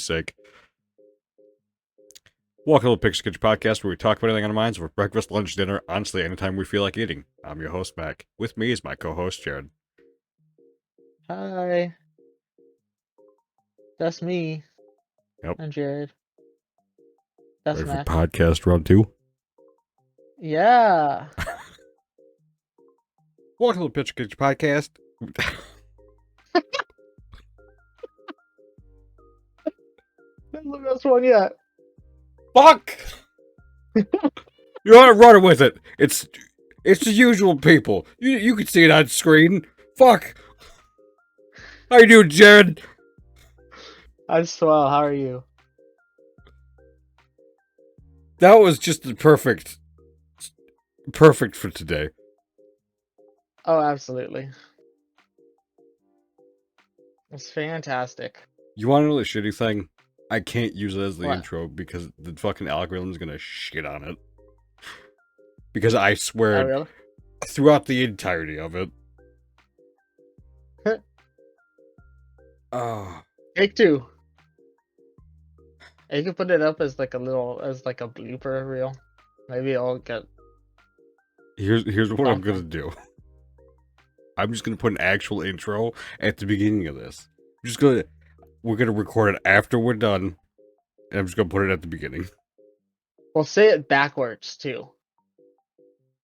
sake. Welcome to the Picture Kitchen Podcast, where we talk about anything on our minds for breakfast, lunch, dinner, honestly, anytime we feel like eating. I'm your host, Mac. With me is my co-host, Jared. Hi, that's me. Yep. I'm Jared. That's Ready for Mac. podcast round 2? Yeah. Welcome to the Picture Kitchen Podcast. That's the best one yet. Fuck! You're not running with it. It's the usual people. You can see it on screen. Fuck! How you doing, Jared? I'm swell. How are you? That was just the perfect for today. Oh, absolutely. It's fantastic. You want to know the shitty thing? I can't use it as the What? intro because the fucking algorithm's gonna shit on it. Because I Oh, swear, really? throughout the entirety of it. Oh. Take two. You can put it up as like a blooper reel. Maybe I'll get. Here's what I'm gonna something. do. I'm just gonna put an actual intro at the beginning of this. We're gonna record it after we're done, and I'm just gonna put it at the beginning. We'll say it backwards too.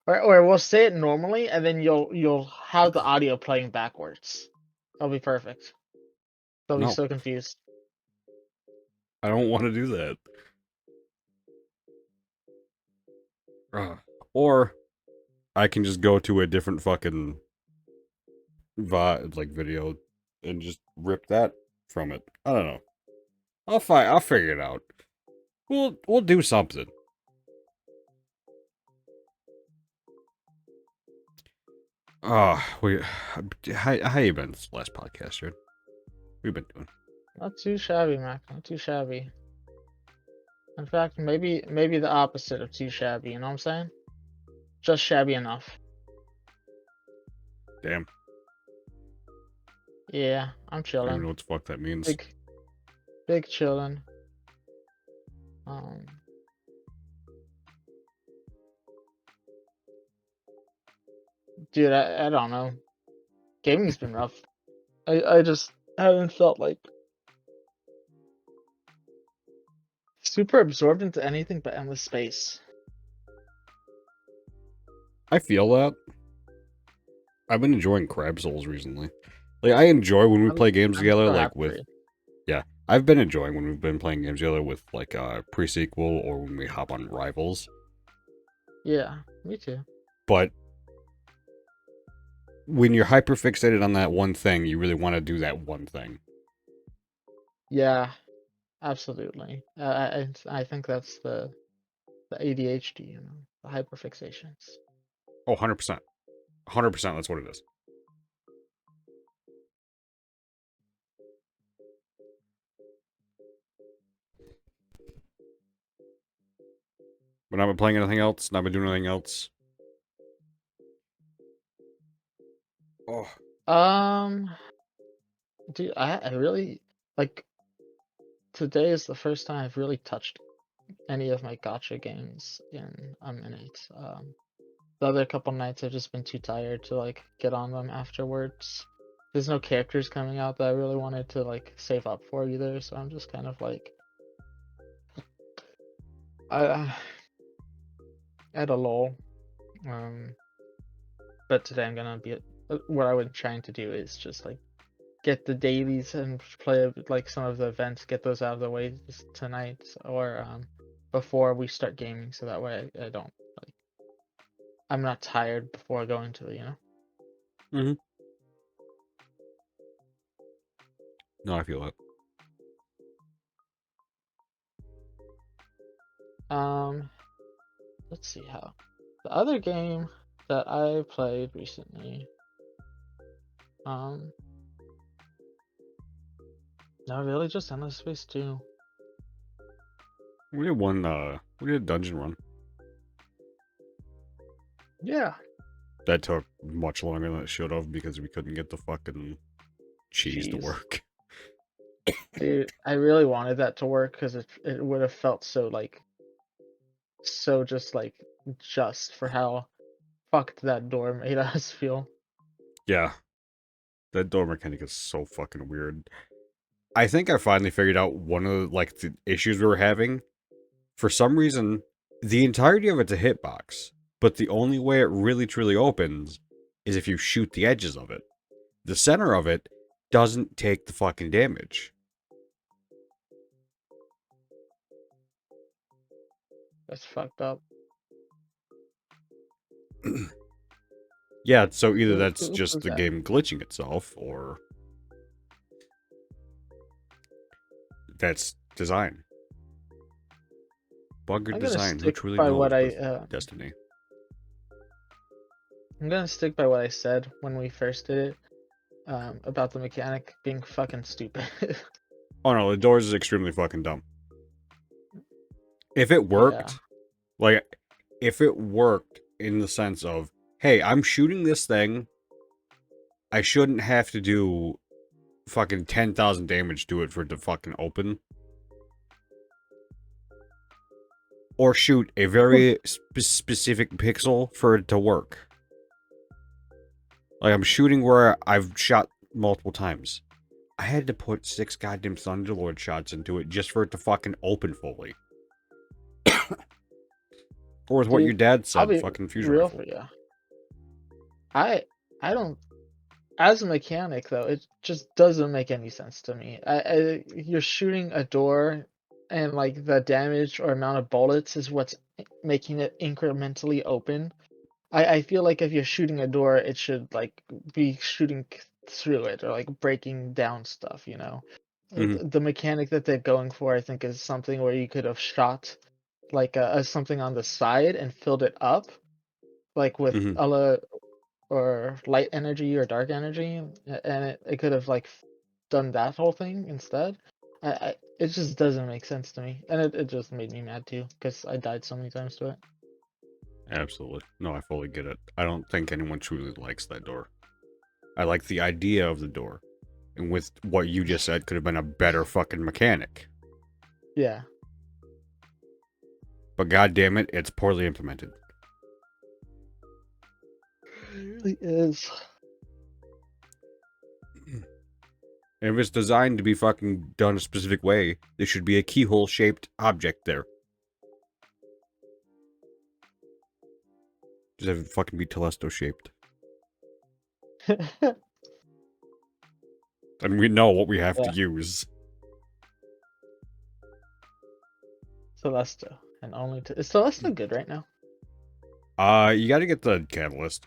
Or we'll say it normally, and then you'll have the audio playing backwards. That'll be perfect. They'll be No, so confused. I don't want to do that. Or I can just go to a different fucking video and just rip that from it. I don't know. I'll figure it out. We'll do something. How you been this last podcast, Jared? We've been doing. Not too shabby, Mac. Not too shabby. In fact, maybe the opposite of too shabby. You know what I'm saying? Just shabby enough. Damn. Yeah, I'm I don't chilling. even know what the fuck that means. Big chilling. Dude, I don't know. Gaming's been rough. I just haven't felt like super absorbed into anything but endless space. I feel that. I've been enjoying Crab Souls recently. Like, I enjoy when we play games I'm together, so like happy for with... you. Yeah, I've been enjoying when we've been playing games together with, like, pre-sequel or when we hop on Rivals. Yeah, me too. But when you're hyper-fixated on that one thing, you really want to do that one thing. Yeah, absolutely. I think that's the ADHD, you know, the hyperfixations. Oh, 100%. 100%, that's what it is. But I've been playing anything else, not been doing anything else. Oh. Dude, I really like today is the first time I've really touched any of my gotcha games in a minute. The other couple nights I've just been too tired to like get on them afterwards. There's no characters coming out that I really wanted to like save up for either, so I'm just kind of like I at a lull. But today I'm gonna be what I was trying to do is just like get the dailies and play like some of the events, get those out of the way just tonight or before we start gaming, so that way I don't like I'm not tired before going to it, you know. Mm-hmm. No, I feel that. Let's see how the other game that I played recently. No, really, just Endless Space 2. We did a dungeon run. Yeah. That took much longer than it should have because we couldn't get the fucking cheese to Jeez. work. Dude, I really wanted that to work because it would have felt so like so just for how fucked that door made us feel. Yeah, that door mechanic is so fucking weird. I think I finally figured out one of like the issues we were having. For some reason, the entirety of it's a hitbox, but the only way it really truly opens is if you shoot the edges of it. The center of it doesn't take the fucking damage. That's fucked up. Yeah, so either Who that's who just was the that? game glitching itself, or that's design. Buggered I'm gonna design. Who stick truly by what knows I with Destiny? I'm gonna stick by what I said when we first did it about the mechanic being fucking stupid. Oh no, the doors is extremely fucking dumb. If it Yeah. worked, like, if it worked in the sense of, hey, I'm shooting this thing, I shouldn't have to do fucking 10,000 damage to it for it to fucking open. Or shoot a very specific pixel for it to work. Like, I'm shooting where I've shot multiple times. I had to put 6 goddamn Thunderlord shots into it just for it to fucking open fully. Or with what your Dude, dad I'll said, be fucking fusion real rifle. for you. I don't as a mechanic though, it just doesn't make any sense to me. You're shooting a door and like the damage or amount of bullets is what's making it incrementally open. I feel like if you're shooting a door, it should like be shooting through it or like breaking down stuff, you know. Mm-hmm. The mechanic that they're going for, I think, is something where you could have shot like something on the side and filled it up, like with Mm-hmm. or light energy or dark energy, and it could have like done that whole thing instead. It just doesn't make sense to me, and it just made me mad too because I died so many times to it. Absolutely. No, I fully get it. I don't think anyone truly likes that door. I like the idea of the door. And with what you just said, could have been a better fucking mechanic. Yeah, But god damn it, it's poorly implemented. it really is. And if it's designed to be fucking done a specific way, there should be a keyhole shaped object there. Just have it fucking be Telesto shaped. And we know what we have to Yeah, use. Celesta, and only to is Celesta good right now? You gotta get the catalyst.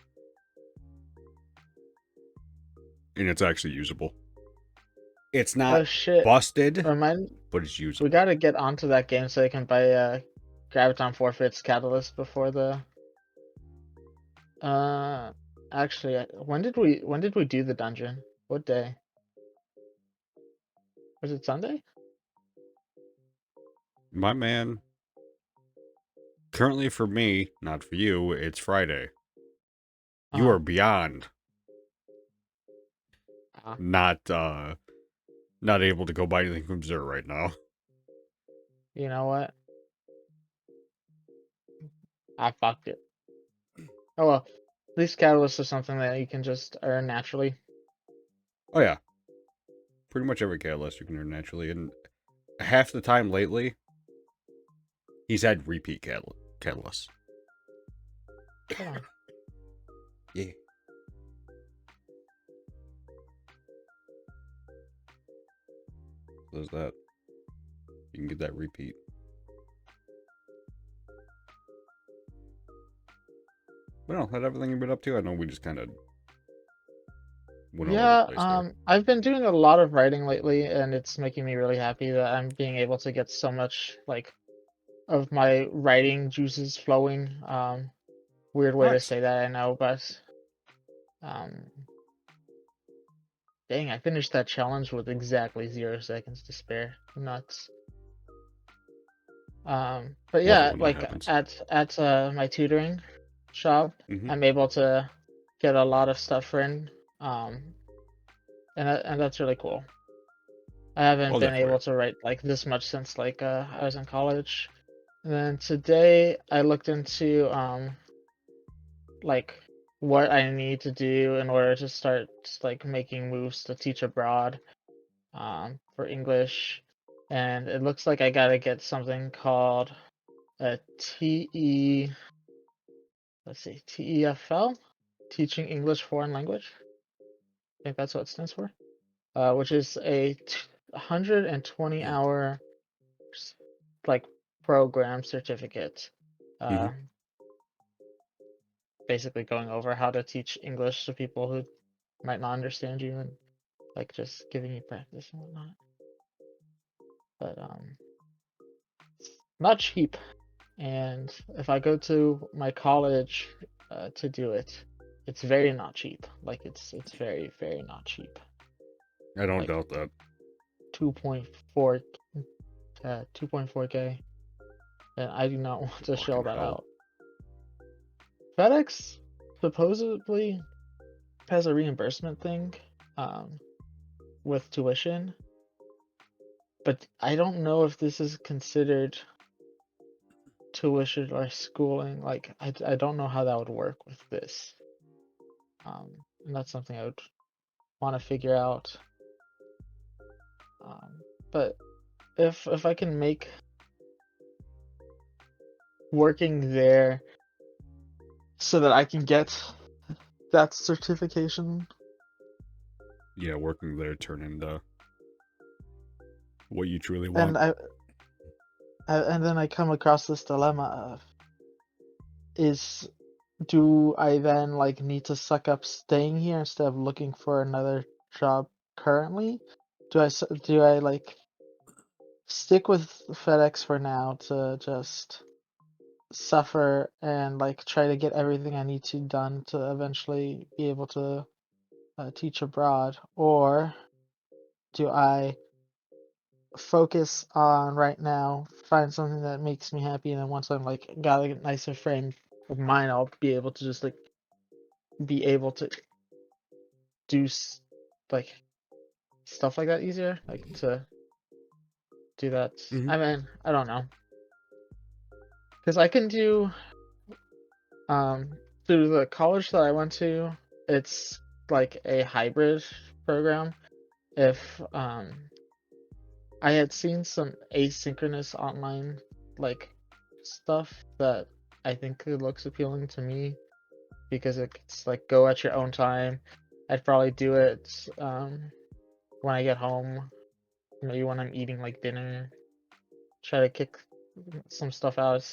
And it's actually usable. It's Oh not shit! busted, Remind but it's we usable. gotta get onto that game so I can buy Graviton Forfeits Catalyst before the uh. Actually, when did we do the dungeon? What day? Was it Sunday? My man, currently for me, not for you, it's Friday. You Uh-huh. are beyond Uh, not not able to go buy anything from Zero right now. you know what? I fucked it. Oh well, at least Catalyst is something that you can just earn naturally. Oh yeah, pretty much every catalyst you can earn naturally, and half the time lately, he's had repeat catalysts. Hold on. Yeah. So there's that. You can get that repeat. But no, that everything you've been up to? I know we just kind of went all over the Yeah, place there. I've been doing a lot of writing lately, and it's making me really happy that I'm being able to get so much like of my writing juices flowing. Weird way to Nice. say that, I know, but um, dang, I finished that challenge with exactly 0 seconds to spare. Nuts. But Love it yeah, when that like happens. at my tutoring shop, Mm-hmm. I'm able to get a lot of stuff in, and that's really cool. I haven't Well, been that's able rare. to write like this much since like I was in college. And then today I looked into like what I need to do in order to start like making moves to teach abroad for English. And it looks like I gotta get something called a TEFL, Teaching English Foreign Language. I think that's what it stands for. Which is a 120 hour like program certificate. Hmm. Uh, Basically going over how to teach English to people who might not understand you and like just giving you practice and whatnot. But not cheap. And if I go to my college to do it, it's very not cheap. Like it's very very not cheap. I don't Like doubt that. 2.4 2.4K, and I do not want to Fucking shell that hell. out. FedEx supposedly has a reimbursement thing um, with tuition, but I don't know if this is considered tuition or schooling. Like I don't know how that would work with this. And that's something I would want to figure out. But if I can make working there so that I can get that certification, Yeah, working there turn into what you truly and want. and then I come across this dilemma of is do I then like need to suck up staying here instead of looking for another job currently? Do I like stick with FedEx for now to just suffer and like try to get everything I need to done to eventually be able to teach abroad, or do I focus on right now, find something that makes me happy, and then once I'm like got a nicer frame of mind, I'll be able to just like be able to do like stuff like that easier, like to do that. Hmm. I mean, I don't know, because I can do through the college that I went to, it's like a hybrid program. If I had seen some asynchronous online like stuff that I think it looks appealing to me because it's like go at your own time. I'd probably do it when I get home, maybe when I'm eating like dinner. Try to kick some stuff out.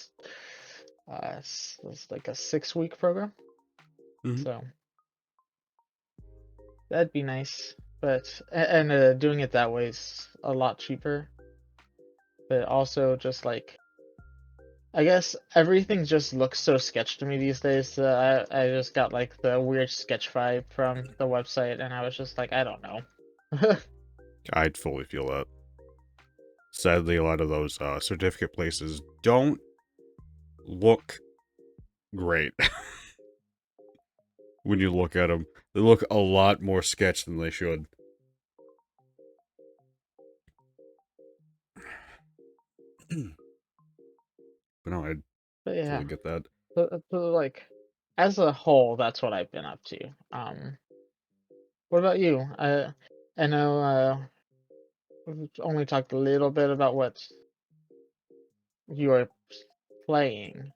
It's like a 6 week program, Hmm. so that'd be nice. But and doing it that way is a lot cheaper. But also just like I guess everything just looks so sketch to me these days. I just got like the weird sketch vibe from the website, and I was just like, I don't know. I'd fully feel that. Sadly, a lot of those certificate places don't look great when you look at them. They look a lot more sketch than they should. But no, I'd But yeah, fully get that. so like as a whole, that's what I've been up to. What about you? I know we've only talked a little bit about what you are playing.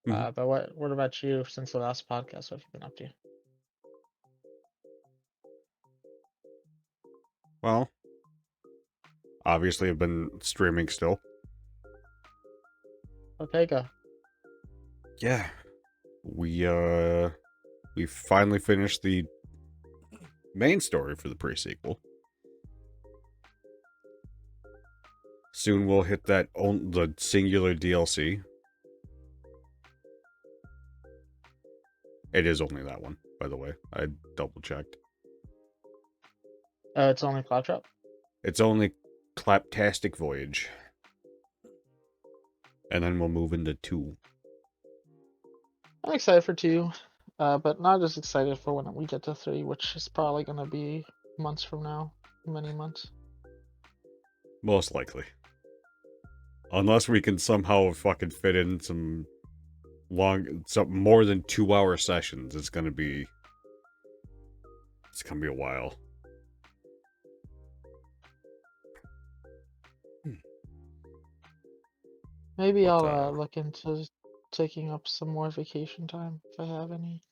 Hmm. But what about you since the last podcast? What have you been up to? Well, obviously, I've been streaming still. Ortega. Yeah, we finally finished the main story for the pre-sequel. Soon we'll hit the singular DLC. It is only that one, by the way. I double checked. It's only Claptrap. It's only Claptastic Voyage. And then we'll move into 2. I'm excited for 2, but not as excited for when we get to 3, which is probably gonna be months from now, many months. Most likely. Unless we can somehow fucking fit in some more than 2 hour sessions, it's gonna be a while. Maybe But I'll look into taking up some more vacation time if I have any,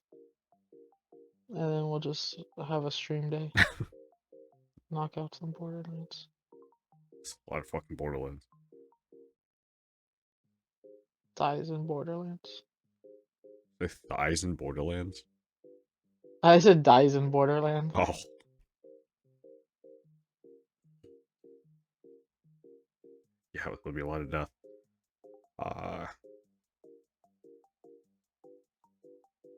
and then we'll just have a stream day. Knock out some Borderlands. it's a lot of fucking Borderlands. Thighs in Borderlands. The thighs in Borderlands. I said dies in Borderlands. Oh, yeah, it would be a lot of death.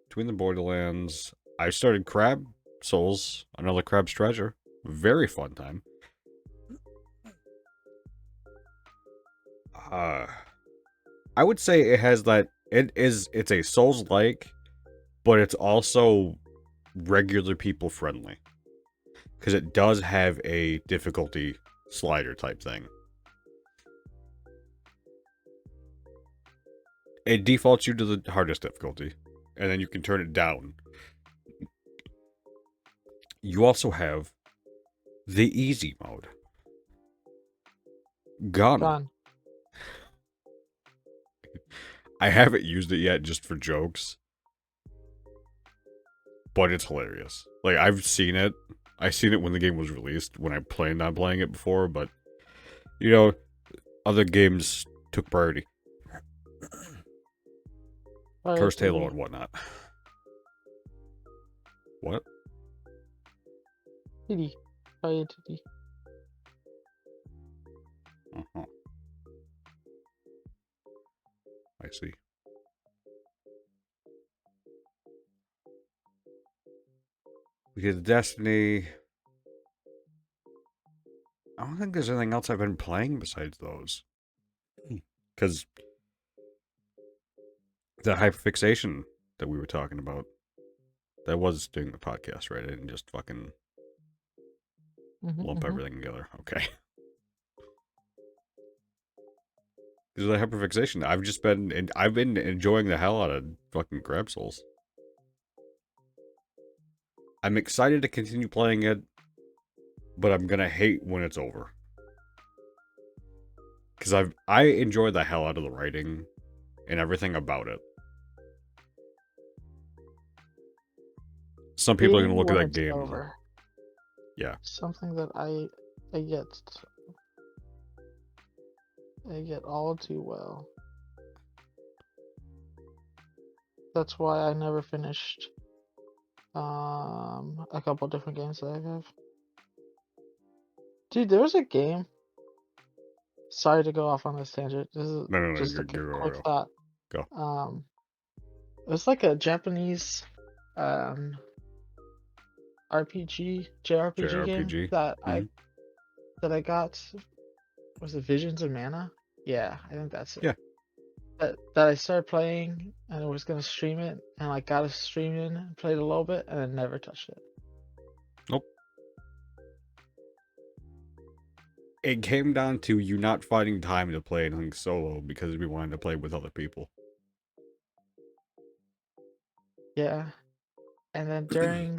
Between the Borderlands, I started Crab Souls, another Crab's Treasure. Very fun time. I would say it has that. It's a Souls-like, but it's also regular people friendly. Because it does have a difficulty slider type thing. It defaults you to the hardest difficulty, and then you can turn it down. You also have the easy mode. Gone. I haven't used it yet just for jokes. But it's hilarious. Like, I've seen it. I seen it when the game was released, when I planned on playing it before, but, you know, other games took priority. Cursed Halo and whatnot. What? Titty. Fire titty. Uh-huh. I see. Because Destiny... I don't think there's anything else I've been playing besides those. Because the hyperfixation that we were talking about, that was doing the podcast, right? I didn't just fucking lump everything together. Okay. Because of the hyperfixation, I've been enjoying the hell out of fucking Crab Souls. I'm excited to continue playing it, but I'm gonna hate when it's over. Because I enjoy the hell out of the writing and everything about it. Some people are gonna look at that game. Over. Yeah. Something that I get all too well. That's why I never finished a couple different games that I have. Dude, there was a game. Sorry to go off on this tangent. This is just a quick thought. Go. It was like a Japanese JRPG game that I got. Was it Visions of Mana? Yeah, I think that's it. Yeah. That I started playing and I was gonna stream it and I got a stream in, played a little bit, and then never touched it. Nope. It came down to you not finding time to play anything solo because we wanted to play with other people. Yeah. And then during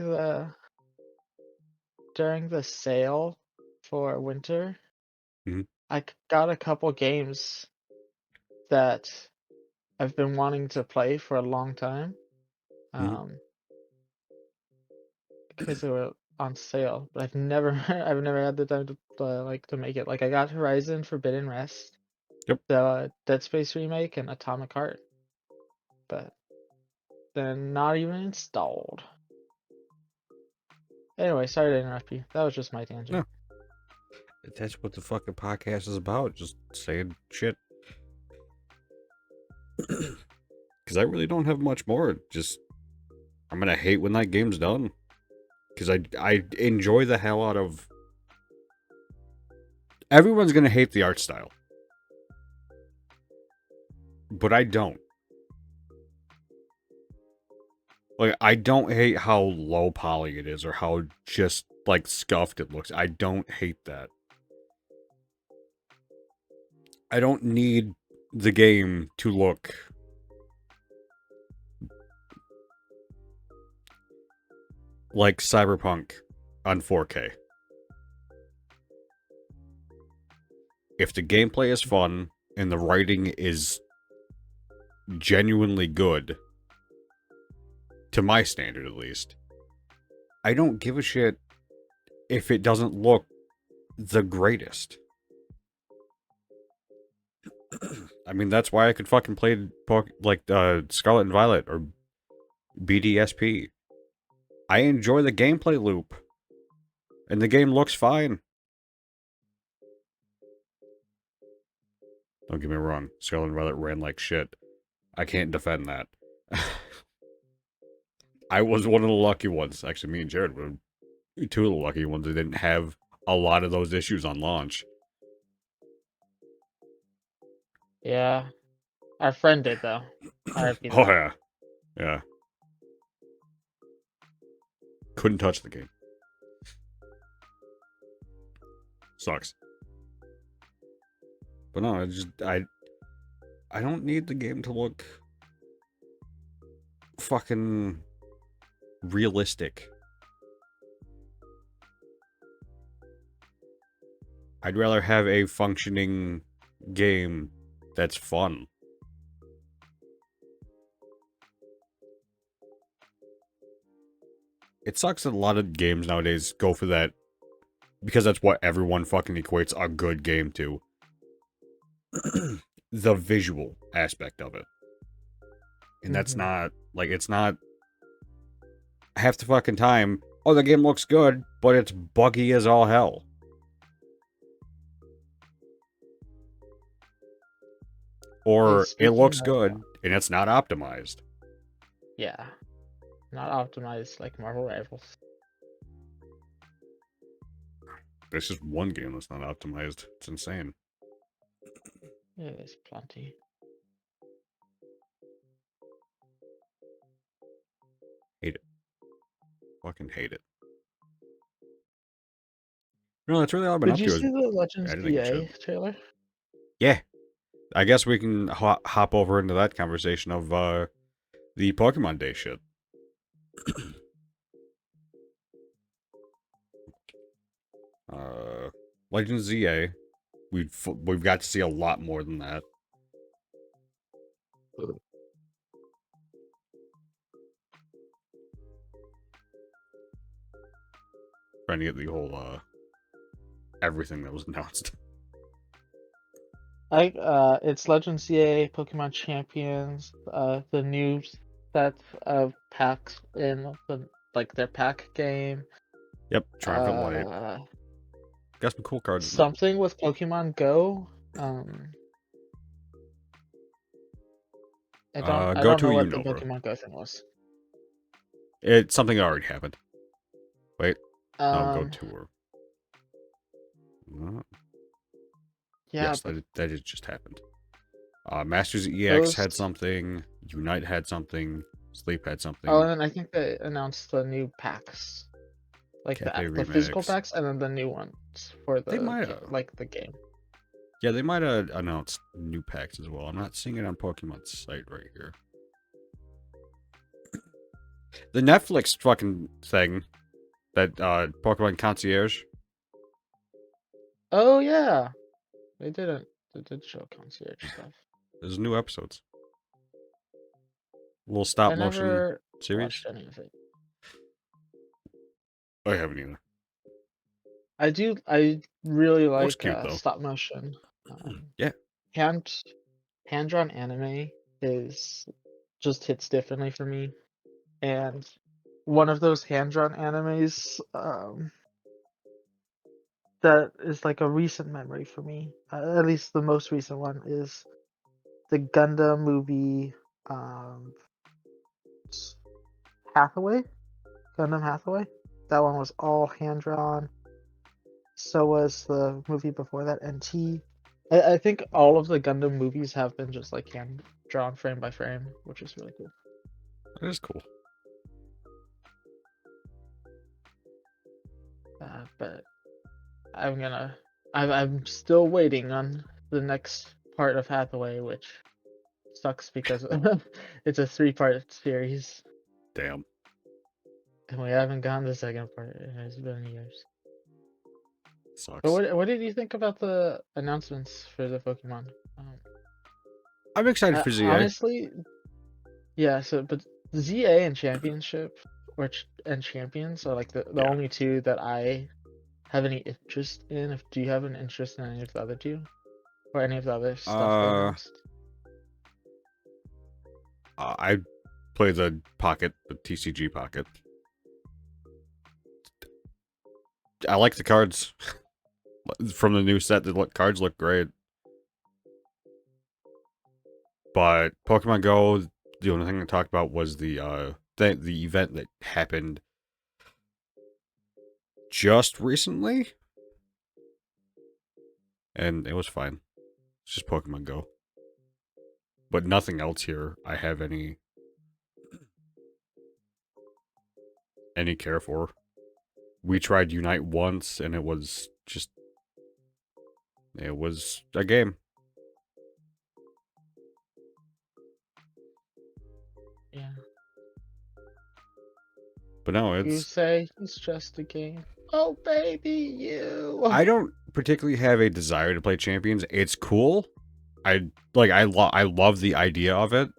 the sale for winter, I got a couple games that I've been wanting to play for a long time. Because they were on sale, but I've never had the time to make it. Like I got Horizon Forbidden West, the Dead Space remake, and Atomic Heart, but they're not even installed. Anyway, sorry to interrupt you. That was just my tangent. No. That's what the fucking podcast is about. Just saying shit. Because I really don't have much more. Just, I'm gonna hate when that game's done. Because I enjoy the hell out of... Everyone's gonna hate the art style. But I don't. Like, I don't hate how low poly it is or how just, like, scuffed it looks. I don't hate that. I don't need the game to look like Cyberpunk on 4K. If the gameplay is fun and the writing is genuinely good, to my standard at least, I don't give a shit if it doesn't look the greatest. I mean, that's why I could fucking play Scarlet and Violet or BDSP. I enjoy the gameplay loop, and the game looks fine. Don't get me wrong, Scarlet and Violet ran like shit. I can't defend that. I was one of the lucky ones. Actually, me and Jared were two of the lucky ones that didn't have a lot of those issues on launch. Yeah, our friend did though. RIP Oh, that. yeah. Yeah. Couldn't touch the game. Sucks. But no, I don't need the game to look fucking realistic. I'd rather have a functioning game that's fun. It sucks that a lot of games nowadays go for that because that's what everyone fucking equates a good game to. The visual aspect of it. And that's not, like, it's not half the fucking time, oh, the game looks good, but it's buggy as all hell. Or Hey, it looks speaking good, of, and it's not optimized. yeah, not optimized like Marvel Rivals. There's just one game that's not optimized. It's insane. Yeah, there's plenty. Hate it. Fucking hate it. No, that's really all I've been Did up you to is see the Legends editing and shit. EA trailer? Yeah. I guess we can hop over into that conversation of the Pokemon Day shit. Legends ZA. We've got to see a lot more than that. Trying to get the whole everything that was announced. It's Legends EA, Pokemon Champions, the new set of packs in their pack game. Yep, Triumphant Light. Uh, Got some cool cards in there. something with Pokemon Go. I Go don't to know a what the Unova. Pokemon Go thing was. It's something that already happened. Wait, no, Go Um, Tour. yeah, Yes, but that just happened. Masters EX those. had something. Unite had something. Sleep had something. Oh, and I think they announced the new packs, like Cafe the physical Remix. packs, and then the new ones for They might have. the game. Yeah, they might have announced new packs as well. I'm not seeing it on Pokemon's site right here. The Netflix fucking thing, that Pokemon Concierge. Oh yeah, they didn't. They did show concierge stuff. There's new episodes. Little stop I motion never series. watched any of it. I haven't either. I really Looks like cute though. stop motion. Yeah. Hand hand drawn anime is just hits differently for me, and one of those hand drawn animes that is like a recent memory for me. At least the most recent one is the Gundam movie Hathaway. Gundam Hathaway. That one was all hand drawn. So was the movie before that, NT. I think all of the Gundam movies have been just like hand drawn frame by frame, which is really cool. That is cool. But I'm still waiting on the next part of Hathaway, which sucks because it's a 3-part series, Damn. and we haven't gotten the second part. It has been years. Sucks. But what did you think about the announcements for the Pokemon? I'm excited for ZA. Honestly, yeah. So, but ZA and Championship and Champions are like the Yeah. only two that I have any interest in. Do you have an interest in any of the other two, or any of the other stuff they announced? I play the TCG Pocket. I like the cards from the new set. The cards look great. But Pokemon Go, the only thing I talked about was the event that happened just recently, and it was fine. It's just Pokemon Go, but nothing else here I have any care for. We tried Unite once, and it was a game. Yeah. But no, You it's... say it's just a game. Oh, baby, you. I don't particularly have a desire to play Champions. It's cool. I love the idea of it,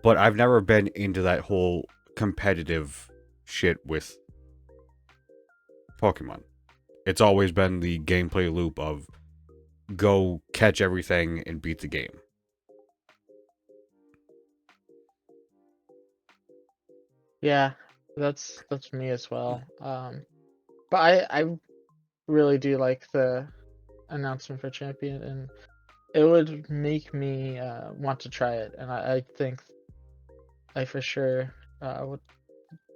but I've never been into that whole competitive shit with Pokemon. It's always been the gameplay loop of go catch everything and beat the game. Yeah, that's me as well. But I really do like the announcement for Champion, and it would make me want to try it, and I think I for sure would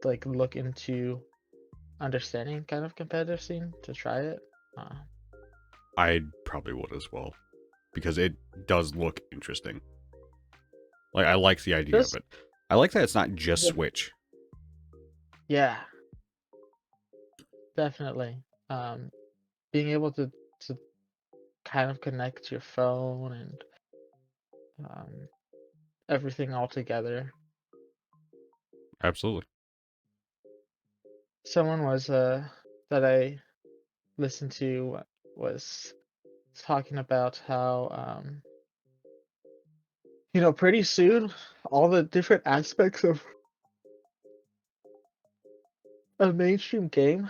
like look into understanding kind of competitive scene to try it. I probably would as well, because it does look interesting. Like, I like the idea of Just it. I like that it's not just the, Switch. yeah, definitely. Being able to kind of connect to your phone and um, everything all together. Absolutely. Someone was that I listened to was talking about how pretty soon all the different aspects of a mainstream game,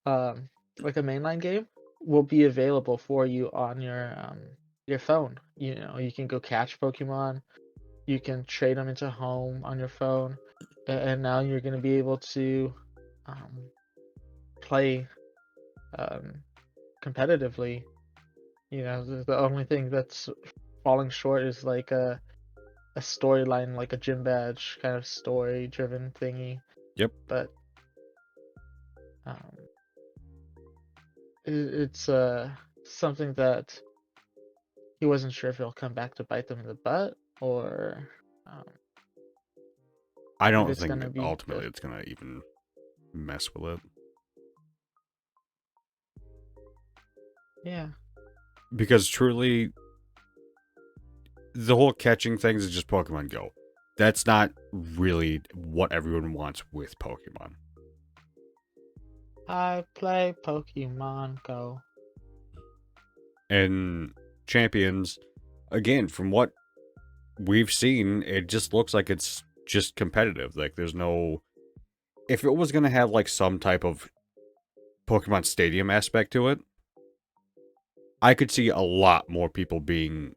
um, like a mainline game, will be available for you on your phone. You can go catch Pokemon, you can trade them into home on your phone, and now you're gonna be able to um, play um, competitively. The only thing that's falling short is like a storyline, like a gym badge kind of story driven thingy. Yep. But um, it's something that he wasn't sure if it'll come back to bite them in the butt, or um, I if don't it's think gonna be ultimately it's gonna even mess with it. yeah. Because truly, the whole catching things is just Pokemon Go. That's not really what everyone wants with Pokemon. I play Pokemon Go. And Champions, again, from what we've seen, it just looks like it's just competitive. Like, there's no... If it was going to have, like, some type of Pokemon Stadium aspect to it, I could see a lot more people being,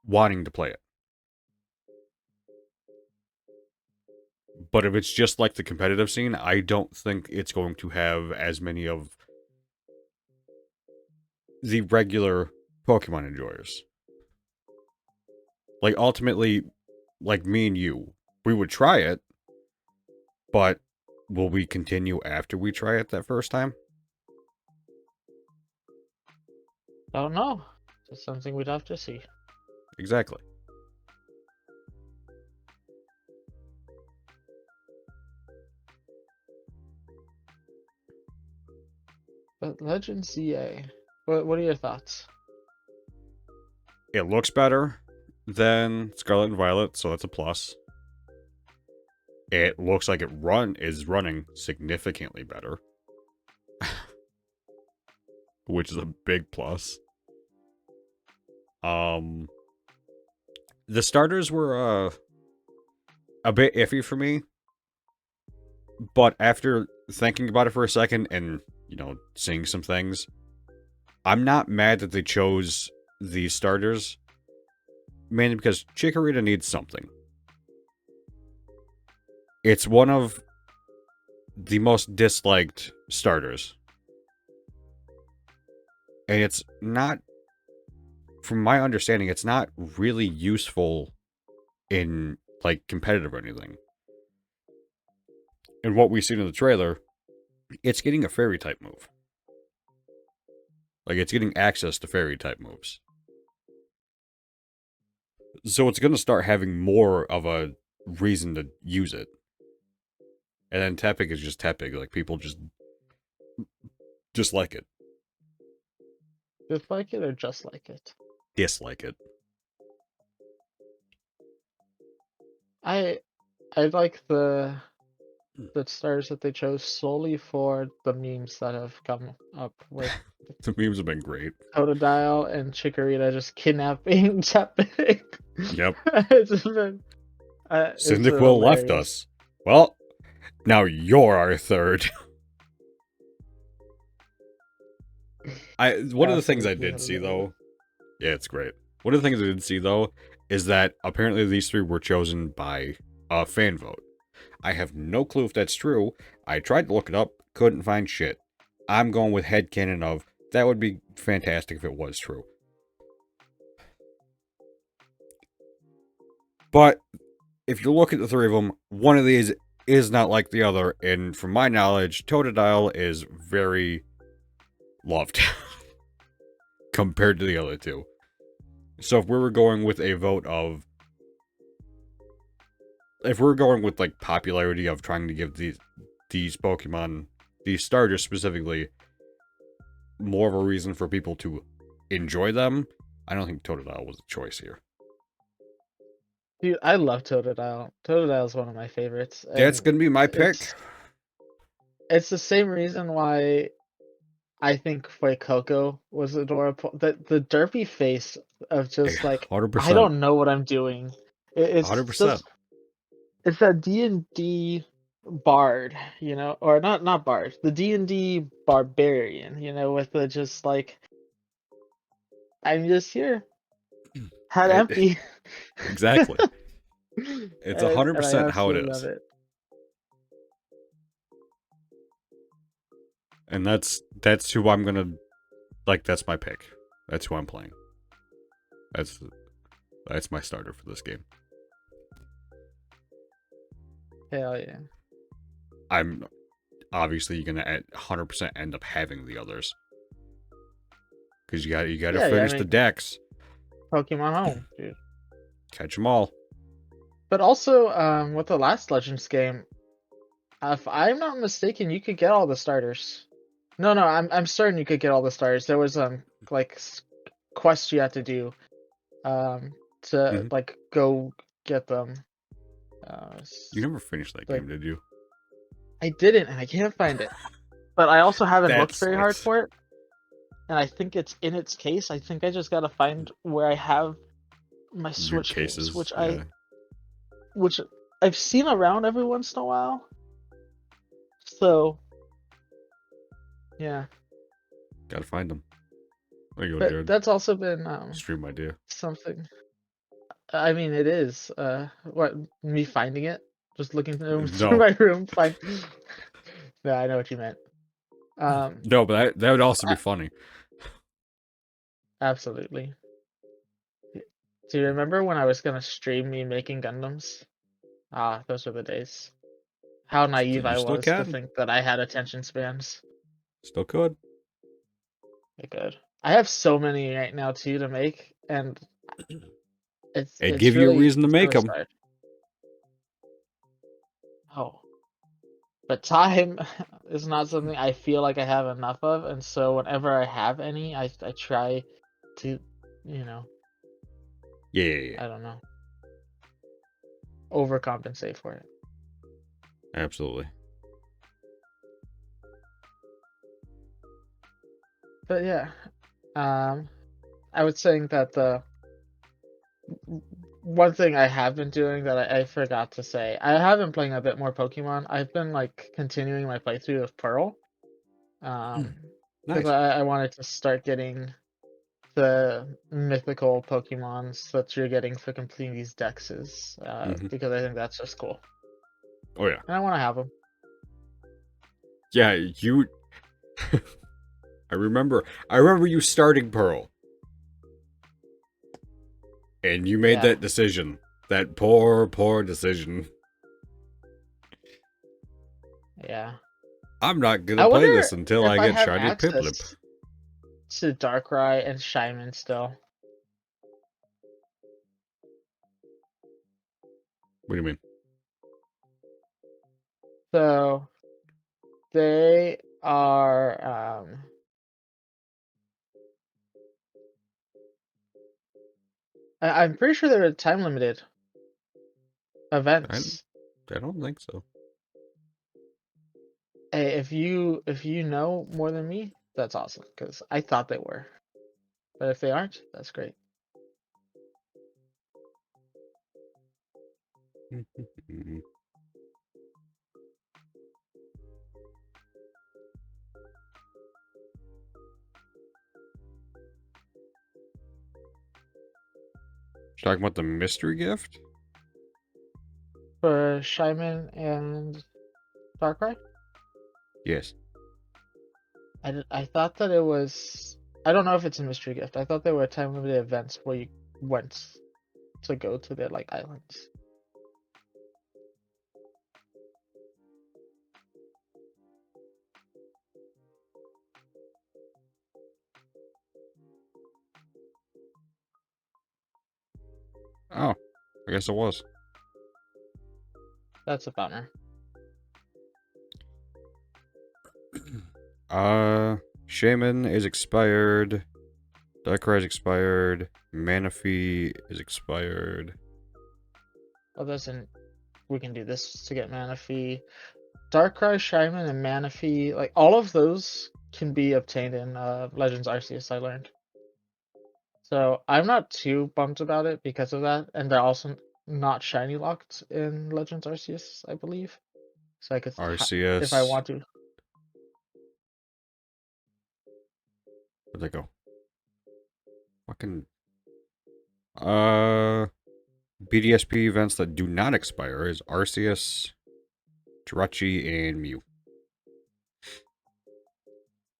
wanting to play it. But if it's just like the competitive scene, I don't think it's going to have as many of the regular Pokemon enjoyers. Like, ultimately, like me and you, we would try it, but will we continue after we try it that first time? Don't know. It's something we'd have to see. Exactly. But Legend ZA. What are your thoughts? It looks better than Scarlet and Violet, so that's a plus. It looks like it is running significantly better, which is a big plus. The starters were a bit iffy for me, but after thinking about it for a second and, seeing some things, I'm not mad that they chose these starters, mainly because Chikorita needs something. It's one of the most disliked starters. And it's not, from my understanding, it's not really useful in, like, competitive or anything. And what we've seen in the trailer, it's getting a fairy type move. Like, it's getting access to fairy type moves. So it's going to start having more of a reason to use it. And then Tepig is just Tepig. Like, people just like it. Dislike it or just like it? Dislike it. I like the stars that they chose solely for the memes that have come up with The memes have been great. Totodile and Chikorita just kidnapping Tepig. Yep. It's been, it's been Cyndaquil left hilarious. us. Well, now you're our third. One of the things I Absolutely did see, hilarious. though... Yeah, it's great. One of the things I did see, though, is that apparently these three were chosen by a fan vote. I have no clue if that's true. I tried to look it up, couldn't find shit. I'm going with headcanon of, that would be fantastic if it was true. But, if you look at the three of them, one of these is not like the other, and from my knowledge, Totodile is very loved compared to the other two. So if we were going with a vote of... If we're going with, like, popularity of trying to give these Pokemon, these starters specifically, more of a reason for people to enjoy them, I don't think Totodile was a choice here. Dude, I love Totodile. Totodile is one of my favorites. That's And going to be my pick. it's the same reason why I think Fuecoco was adorable. The derpy face of just like, 100%. I don't know what I'm doing. It's 100%. just, it's that D&D bard, or not bard, the D&D barbarian, with the just like, I'm just here, head empty. Exactly. It's And I 100% how it absolutely love is. it. And that's who I'm gonna, like, that's my pick. That's who I'm playing. That's my starter for this game. Hell yeah. I'm obviously gonna 100% end up having the others. Because you gotta finish the decks. Pokemon Home, dude. Catch them all. But also, with the last Legends game, if I'm not mistaken, you could get all the starters. No, I'm certain you could get all the starters. There was like quests you had to do, to like go get them. You never finished that game, did you? I didn't, and I can't find it. But I also haven't looked very hard sucks. for it, and I think it's in its case. I think I just gotta find where I have my Switch cases, games, yeah. which I've seen around every once in a while. So, yeah. Gotta find them. There you go, But Jared. that's also been Stream idea. something. I mean, it is. What, me finding it? Just looking through No. my room, find. No, I know what you meant. No, but that would also be funny. Absolutely. Do you remember when I was gonna stream me making Gundams? Ah, those were the days. How naive You I still was to can. think that I had attention spans. Still could. I could. I have so many right now too to make, and It'd it's give you a really reason to make gonna them. start. Oh, But time is not something I feel like I have enough of, and so whenever I have any, I try to, you know, Yeah. I don't know, overcompensate for it. Absolutely. But yeah, I was saying that the one thing I have been doing that I forgot to say, I have been playing a bit more Pokemon. I've been like continuing my playthrough of Pearl, because Nice. I wanted to start getting the mythical Pokemons that you're getting for completing these dexes, Hmm. because I think that's just cool, Oh yeah. and I want to have them. Yeah, you. I remember. I remember you starting Pearl, and you made Yeah, that decision. That poor, poor decision. yeah. I'm not gonna I play wonder this until if I I get have shiny Piplup. access to Darkrai and Shyman still. What do you mean? So they are. I'm pretty sure they're time limited I, events. I don't think so. Hey, if you know more than me, that's awesome because I thought they were, but if they aren't, that's great. Talking about the mystery gift? For Shyman and Darkrai, Yes. I thought that it was. I don't know if it's a mystery gift. I thought they were time limited events where you went to go to their like islands. Oh, I guess it was. That's a bummer. Uh, Shaman is expired. Darkrai is expired. Manaphy is expired. Well, doesn't we can do this to get Manaphy. Darkrai, Shyman, and Manaphy, like all of those can be obtained in Legends Arceus, I learned. So I'm not too bummed about it because of that, and they're also not shiny locked in Legends Arceus, I believe. So I could, if I RCS. want to. Where'd they go? Fucking. Uh, BDSP events that do not expire is Arceus, Jirachi, and Mew.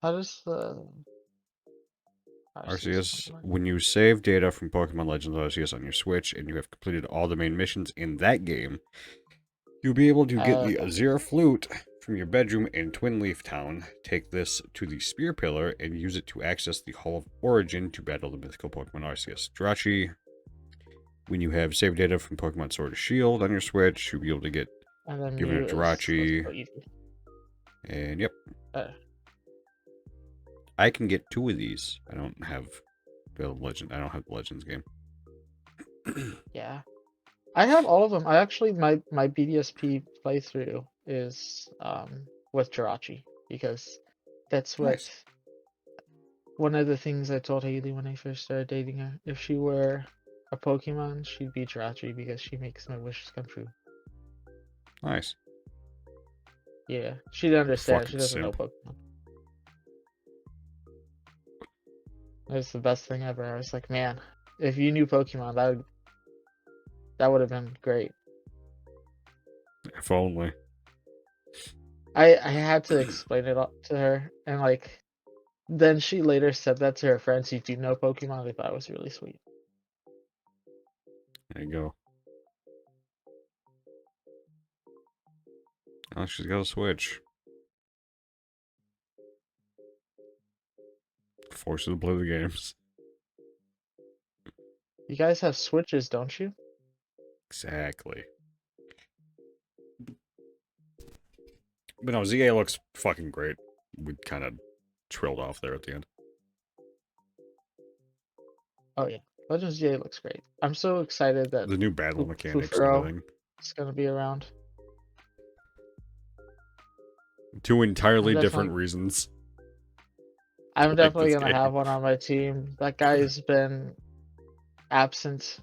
How does the Arceus Arceus, one work? when you save data from Pokemon Legends Arceus on your Switch and you have completed all the main missions in that game, you'll be able to get the Okay. Azure Flute from your bedroom in Twin Leaf Town. Take this to the Spear Pillar and use it to access the Hall of Origin to battle the mythical Pokemon Arceus. Jirachi, when you have saved data from Pokemon Sword or Shield on your Switch, you'll be able to get And then given a Mew is let's Jirachi. go easy. And yep, Uh, I can get 2 of these. I don't have the Legends game. yeah. I have all of them. I actually my BDSP playthrough is with Jirachi because that's what Nice. one of the things I told Haley when I first started dating her. If she were a Pokemon, she'd be Jirachi because she makes my wishes come true. Nice. Yeah, she didn't You understand. She fucking doesn't know simp. Pokemon. It's the best thing ever. I was like, man, if you knew Pokemon, that would have been great. If only. I had to explain it all to her, and like then she later said that to her friends who do know Pokemon. They thought it was really sweet. There you go. Oh, she's got a Switch. Force her to play the games. You guys have Switches, don't you? Exactly. But no, ZA looks fucking great. We kind of trilled off there at the end. Oh yeah, Legends GA looks great. I'm so excited that The new battle mechanics and Fufuro everything. is gonna be around. Two I'm entirely different definitely reasons I'm to like definitely this gonna game. have one on my team. That guy's been absent,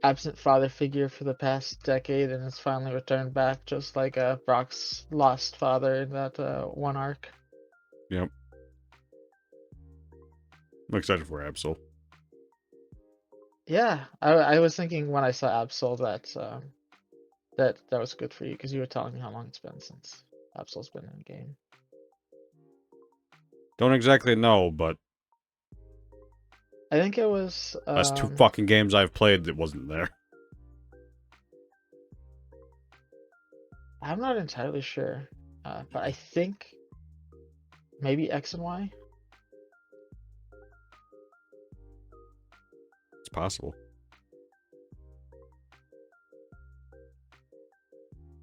absent father figure for the past decade, and has finally returned back, just like Brock's lost father in that one arc. Yep. I'm excited for Absol. Yeah, I was thinking when I saw Absol that that was good for you because you were telling me how long it's been since Absol's been in the game. Don't exactly know, but I think it was last two fucking games I've played that wasn't there. I'm not entirely sure, but I think maybe X and Y. It's possible.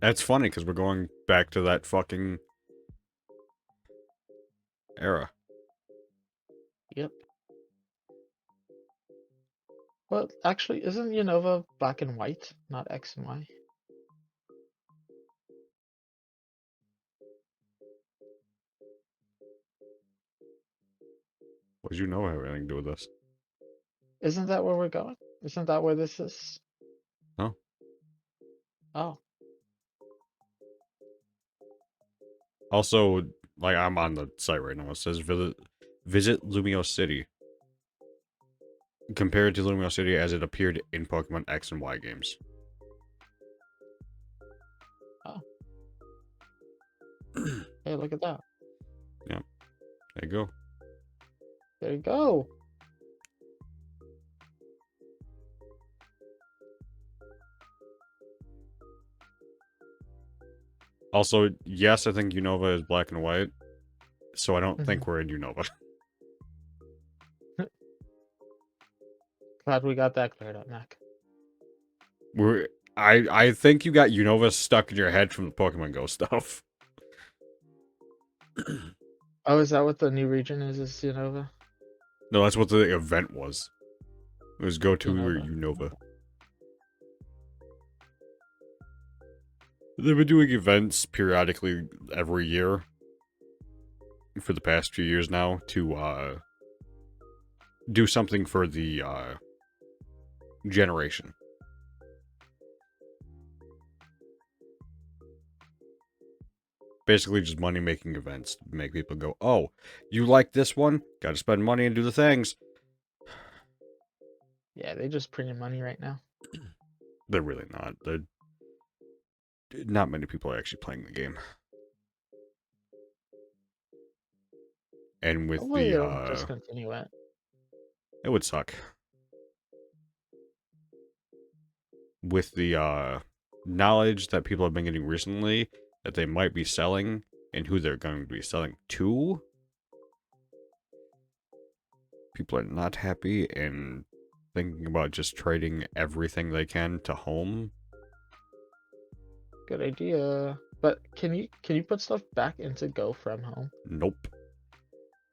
That's funny because we're going back to that fucking era. Yep. Well, actually, isn't Unova black and white, not X and Y? What did you know have anything to do with this? Isn't that where we're going? Isn't that where this is? No. Oh, Also, like I'm on the site right now. It says visit Lumio City. Compared to Lumio City as it appeared in Pokemon X and Y games. oh. Hey, look at that. Yeah. There you go. There you go. Also, yes, I think Unova is black and white. So I don't Mhm. think we're in Unova. Glad we got that cleared up, Mac. We're I think you got Unova stuck in your head from the Pokemon Go stuff. Oh, is that what the new region is? Is Unova? No, that's what the event was. It was go to Unova. Unova. They've been doing events periodically every year for the past few years now to do something for the generation. Basically just money making events to make people go, oh, you like this one? Gotta spend money and do the things. Yeah, they just printing money right now. They're really not. They're not many people are actually playing the game. And with Hopefully the they'll just continue it. it would suck. With the knowledge that people have been getting recently that they might be selling and who they're going to be selling to, people are not happy and thinking about just trading everything they can to home. Good idea. But can you put stuff back into Go from home? Nope.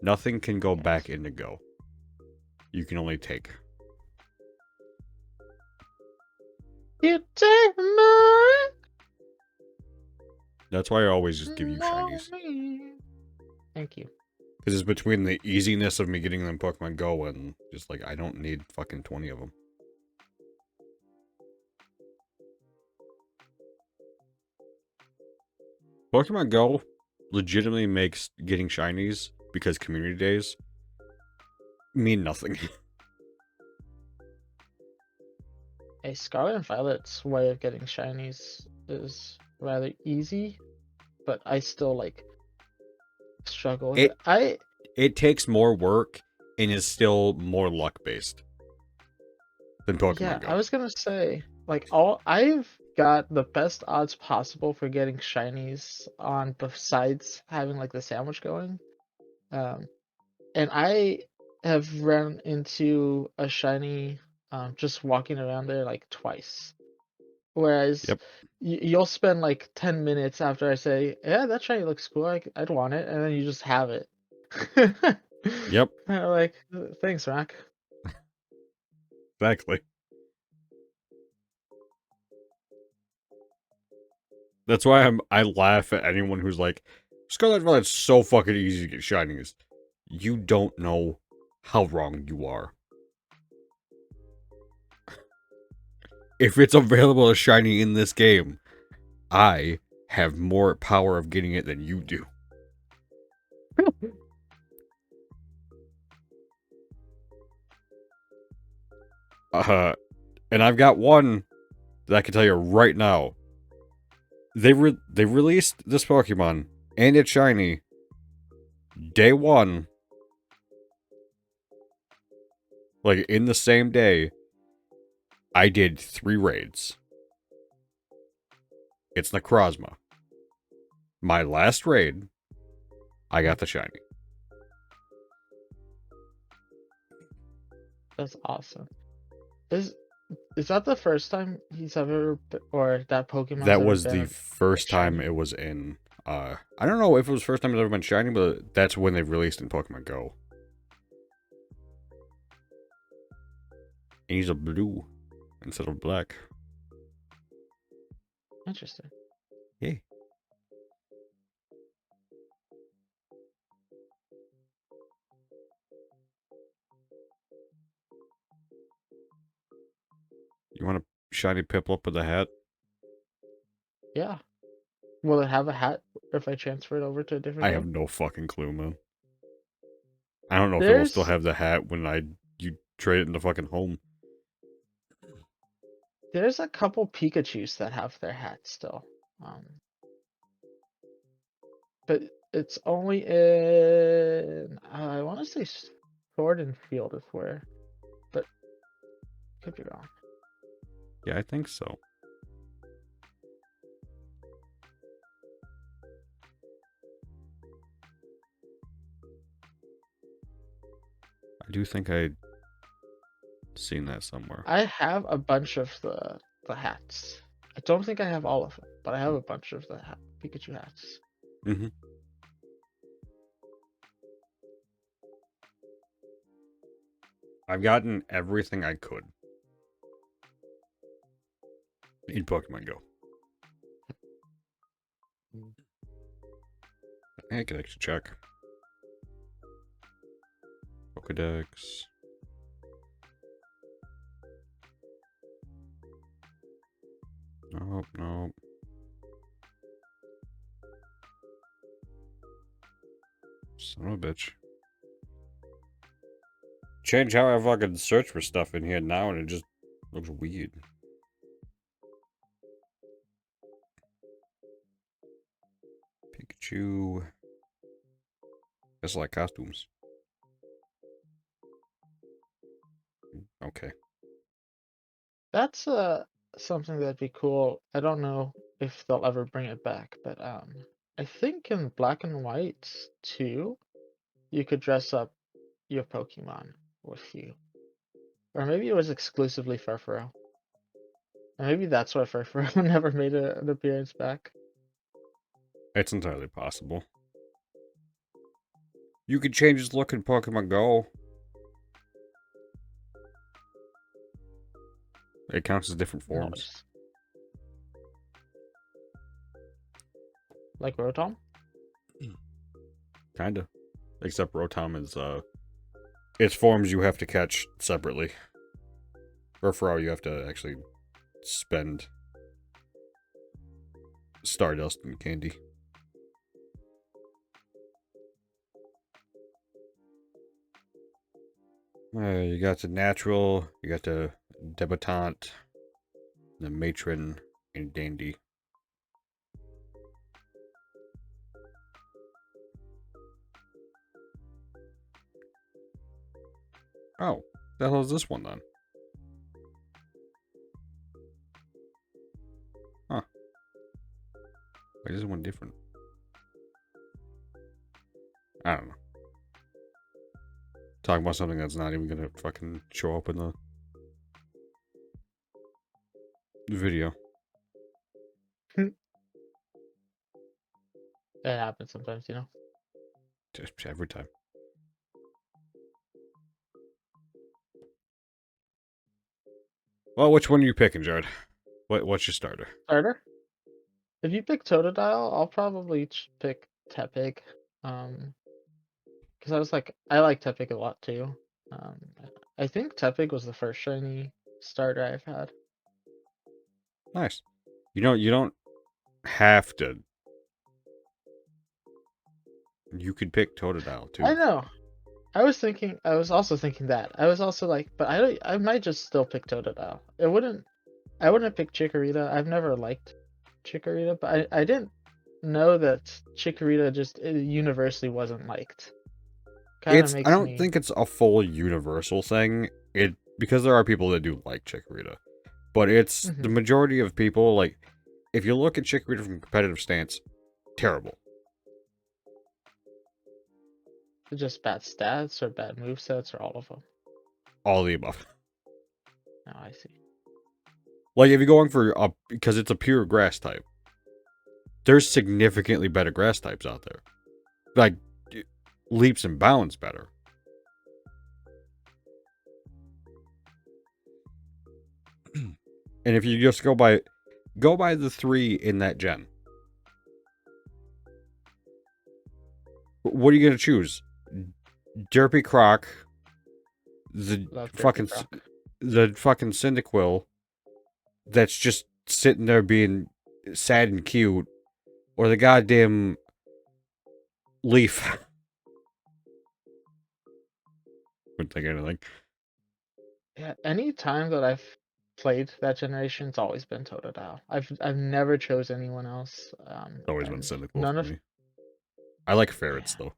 Nothing can go Yes. back into Go. You can only take. You take my That's why I always just give you shinies. money. Thank you. Because it's between the easiness of me getting them Pokemon Go and just like, I don't need fucking 20 of them. Pokemon Go legitimately makes getting shinies because community days mean nothing. Hey, Scarlet and Violet's way of getting shinies is rather easy, but I still like struggle with it. It takes more work and is still more luck based than Yeah, Pokemon I Go. was gonna say like all I've got the best odds possible for getting shinies on besides having like the sandwich going. Um, and I have run into a shiny just walking around there like twice. Whereas Yep. you'll spend like 10 minutes after I say, "Yeah, that shiny looks cool. I'd want it," and then you just have it. Yep. And I'm like, Thanks, Mac." Exactly. That's why I laugh at anyone who's like, Scarlet Violet's so fucking easy to get shinies. You don't know how wrong you are. If it's available as shiny in this game, I have more power of getting it than you do. And I've got one that I can tell you right now. They released this Pokemon and it's shiny day one, like in the same day. I did 3 raids. It's Necrozma. My last raid, I got the shiny. That's awesome. Is is that the first time he's ever or that Pokemon's That ever was the been first time shiny? it was in. I don't know if it was the first time it's ever been shiny, but that's when they released in Pokemon Go. And he's a blue instead of black. Interesting. Yay. You want a shiny Piplup with a hat? Yeah. Will it have a hat if I transfer it over to a different I have game? no fucking clue, man. I don't know if it'll still There's have the hat when you trade it into fucking home. there's a couple Pikachus that have their hats still. Um, but it's only in I want to say Sword and Field is where, but could be wrong. Yeah, I think so. I do think I'd seen that somewhere. I have a bunch of the hats. I don't think I have all of them, but I have a bunch of the Pikachu hats. Mm-hmm. I've gotten everything I could in Pokemon Go. I could actually check. Pokedex. Nope, nope. Son of a bitch. Change how I fucking search for stuff in here now and it just looks weird. Pikachu. It's like costumes. Okay. That's something that'd be cool. I don't know if they'll ever bring it back, but I think in Black and White too, you could dress up your Pokemon with you. Or maybe it was exclusively Furfuro. Or maybe that's why Furfuro never made an appearance back. It's entirely possible. You could change his look in Pokemon Go. It counts as different forms. Nice. Like Rotom? Kinda. Except Rotom is, its forms you have to catch separately. Furfrou you have to actually spend Stardust and candy. You got the natural, you got the debutante, the matron, and dandy. Oh, the hell is this one then? Huh. Why is this one different? I don't know. Talking about something that's not even gonna fucking show up in the video. It happens sometimes, you know. Just every time. Well, which one are you picking, Jared? What's your starter? Starter. If you pick Totodile, I'll probably pick Tepig. Because I like Tepig a lot too. Um, I think Tepig was the first shiny starter I've had. Nice. You don't have to. You could pick Totodile I too. know. I was also thinking that. I was also like, but I might just still pick Totodile. I wouldn't pick Chikorita. I've never liked Chikorita, but I didn't know that Chikorita just universally wasn't liked. Kind of I makes don't me. think it's a full universal thing. It because there are people that do like Chikorita, but it's the Mhm. majority of people. Like, if you look at Chikorita from a competitive stance, terrible. Just bad stats or bad movesets or all of them. All the above. Now I see. Like, if you're going for a because it's a pure grass type, there's significantly better grass types out there. Like, leaps and bounds better. And if you just go by the three in that gen. What are you gonna choose? Derpy Croc, the Love Derpy fucking Croc. the fucking Cyndaquil that's just sitting there being sad and cute, or the goddamn Leaf. Wouldn't think anything. Yeah, any time that I've played that generation, it's always been Totodile. I've never chose anyone else. It's always been And Cyndaquil none for of me. I like ferrets yeah. though.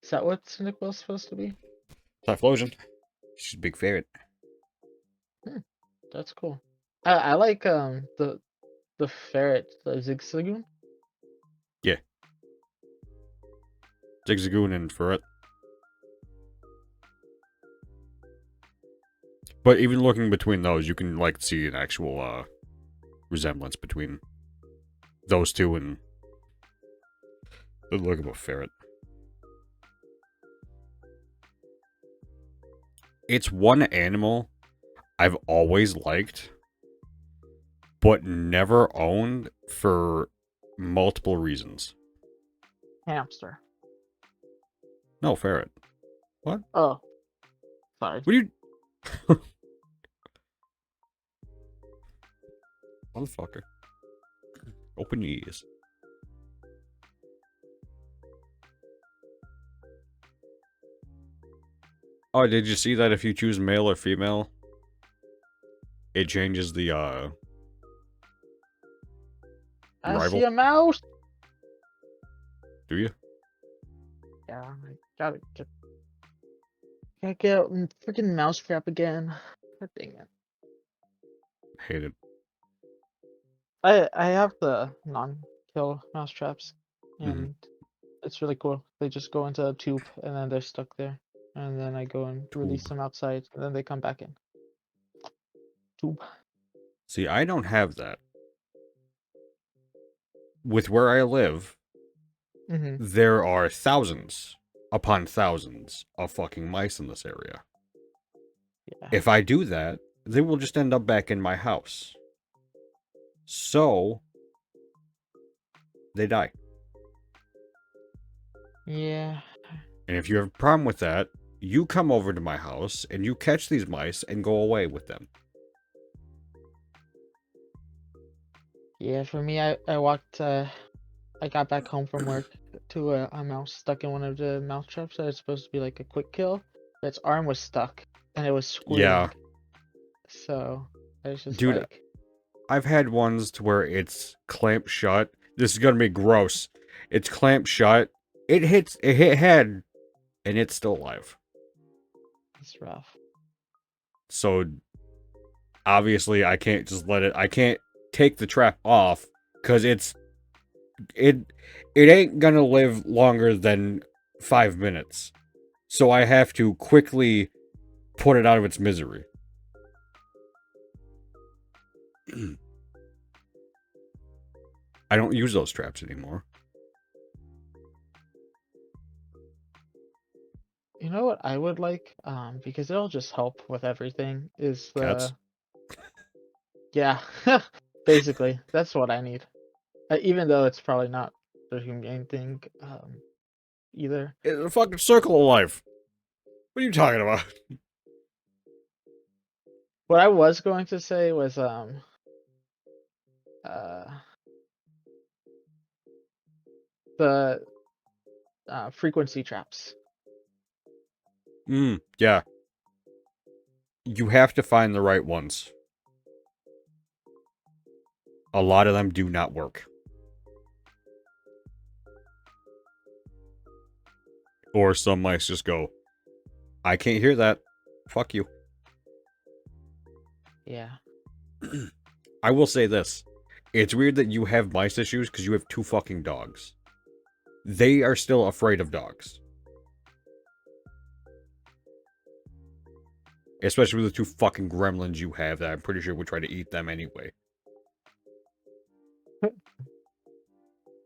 Is that what Cyndaquil's supposed to be? Typhlosion. She's a big ferret. Hmm, that's cool. I like the ferret, the Zigzagoon. Yeah, Zigzagoon and ferret. But even looking between those, you can like see an actual resemblance between those two and the look of a ferret. It's one animal I've always liked, but never owned for multiple reasons. Hamster. No, ferret. What? Oh, sorry. What do you... Motherfucker. Open your ears. Oh, did you see that if you choose male or female, it changes the, I see rival? a mouse. Do you? Yeah, I gotta get out and freaking mousetrap again. God dang it. Hate it. I have the non-kill mousetraps, Hmm. and it's really cool. They just go into a tube and then they're stuck there, and then I go and release Tube. them outside, and then they come back in. Tube. See, I don't have that. With where I live, Mm-hmm. there are thousands upon thousands of fucking mice in this area. Yeah. If I do that, they will just end up back in my house. So, they die. Yeah. And if you have a problem with that, you come over to my house and you catch these mice and go away with them. Yeah, for me, I got back home from work to a mouse stuck in one of the mouse traps that was supposed to be like a quick kill. But its arm was stuck and it was Yeah. squealing. So I was just Dude, like, I've had ones to where it's clamped shut. This is gonna be gross. It's clamped shut. It hit head, and it's still alive. it's rough. So obviously I can't just let it I can't take the trap off because it it ain't gonna live longer than 5 minutes. So I have to quickly put it out of its misery. I don't use those traps anymore. You know what I would like, because it'll just help with everything, is Cats. the yeah, basically that's what I need. Even though it's probably not the humane thing, either. It's a fucking circle of life. What are you talking about? What I was going to say was uh the frequency traps. Yeah. You have to find the right ones. A lot of them do not work. Or some mice just go, I can't hear that. Fuck you. Yeah. I will say this. It's weird that you have mice issues because you have 2 fucking dogs. They are still afraid of dogs. Especially with the 2 fucking gremlins you have that I'm pretty sure would try to eat them anyway.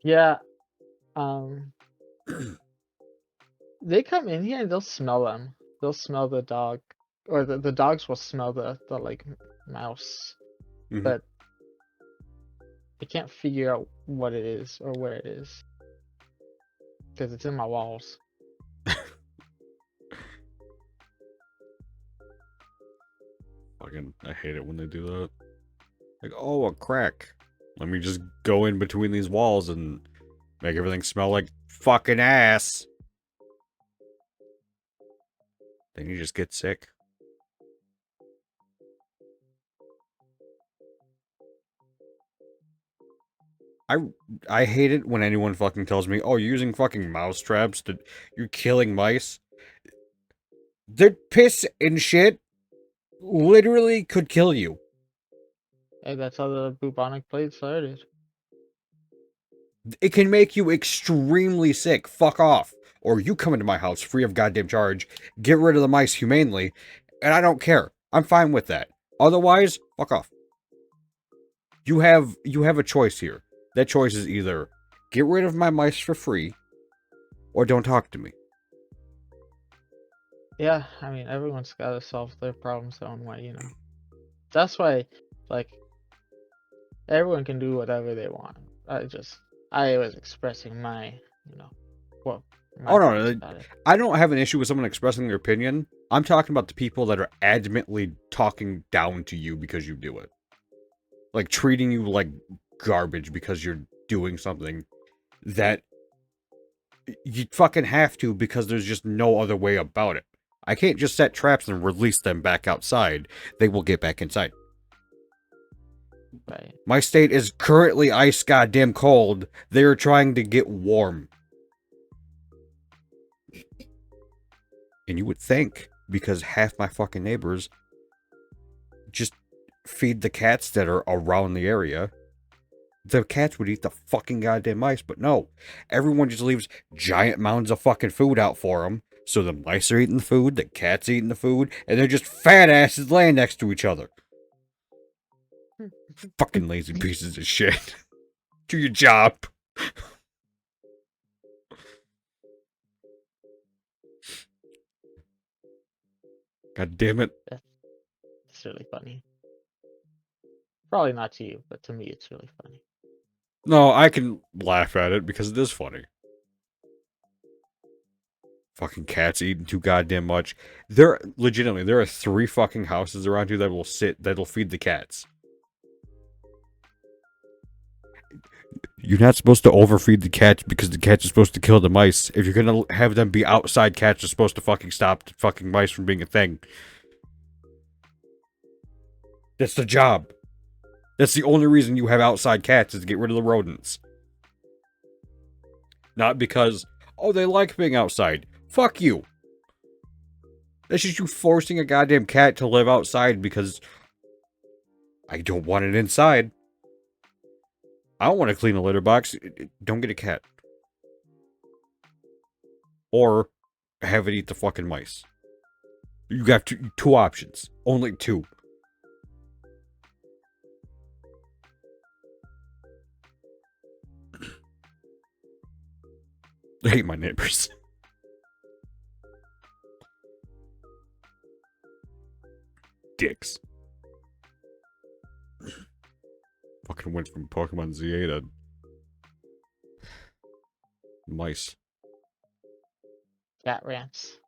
Yeah. Um, they come in here and they'll smell them. They'll smell the dog, or the dogs will smell the like mouse, Mhm. but they can't figure out what it is or where it is because it's in my walls. Fucking, I hate it when they do that. Like, oh, a crack. Let me just go in between these walls and make everything smell like fucking ass. Then you just get sick. I hate it when anyone fucking tells me, oh, you're using fucking mouse traps to... You're killing mice. Their piss and shit literally could kill you. Hey, that's how the bubonic plague started. It can make you extremely sick. Fuck off. Or you come into my house free of goddamn charge, get rid of the mice humanely, and I don't care. I'm fine with that. Otherwise, fuck off. You have a choice here. That choice is either get rid of my mice for free, or don't talk to me. Yeah, I mean everyone's got to solve their problems their own way, you know. That's why, like, everyone can do whatever they want. I was expressing my, you know, what my Oh thoughts no, about it. I don't have an issue with someone expressing their opinion. I'm talking about the people that are adamantly talking down to you because you do it. Like treating you like garbage because you're doing something that you fucking have to because there's just no other way about it. I can't just set traps and release them back outside. They will get back inside. Right. My state is currently ice goddamn cold. They are trying to get warm. And you would think, because half my fucking neighbors just feed the cats that are around the area, the cats would eat the fucking goddamn mice, but no. Everyone just leaves giant mounds of fucking food out for them. So the mice are eating the food, the cats eating the food, and they're just fat asses laying next to each other. Fucking lazy pieces of shit. Do your job. God damn it. It's really funny. Probably not to you, but to me it's really funny. No, I can laugh at it because it is funny. Fucking cats eating too goddamn much. There are 3 fucking houses around here that'll feed the cats. You're not supposed to overfeed the cats because the cats are supposed to kill the mice. If you're gonna have them be outside cats, are supposed to fucking stop the fucking mice from being a thing. That's the job. That's the only reason you have outside cats is to get rid of the rodents. Not because, oh, they like being outside. Fuck you. That's just you forcing a goddamn cat to live outside because I don't want it inside. I don't want to clean a litter box. Don't get a cat. Or have it eat the fucking mice. You got two options. Only 2. I hate my neighbors. Dicks. Fucking went from Pokemon ZA to mice Cat rants.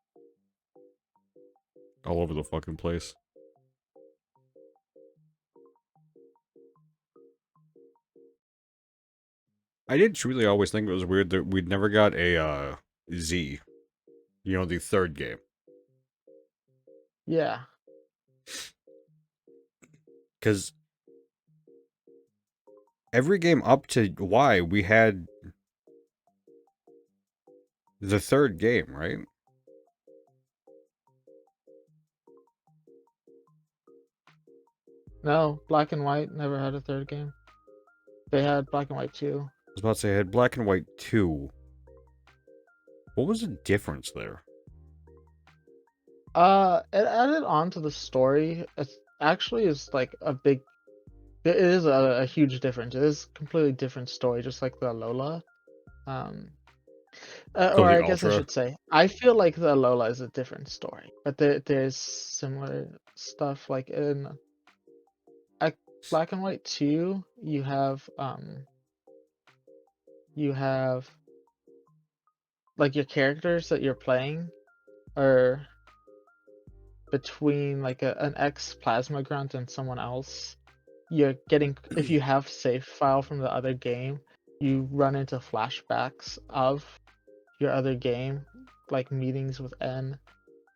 all over the fucking place. I did truly always think it was weird that we'd never got a Z. You know, the third game. Yeah. Because every game up to Y, we had the third game, right? No, Black and White never had a third game. They had Black and White 2. I was about to say I had Black and White 2. What was the difference there? It added on to the story. It actually is like a big. It is a huge difference. It is a completely different story, just like the Alola. Um, So or the I guess I Ultra? should say, I feel like the Alola is a different story, but there's similar stuff. Like in uh, Black and White 2, you have like your characters that you're playing are between like an ex plasma grunt and someone else. You're getting, if you have save file from the other game, you run into flashbacks of your other game, like meetings with N,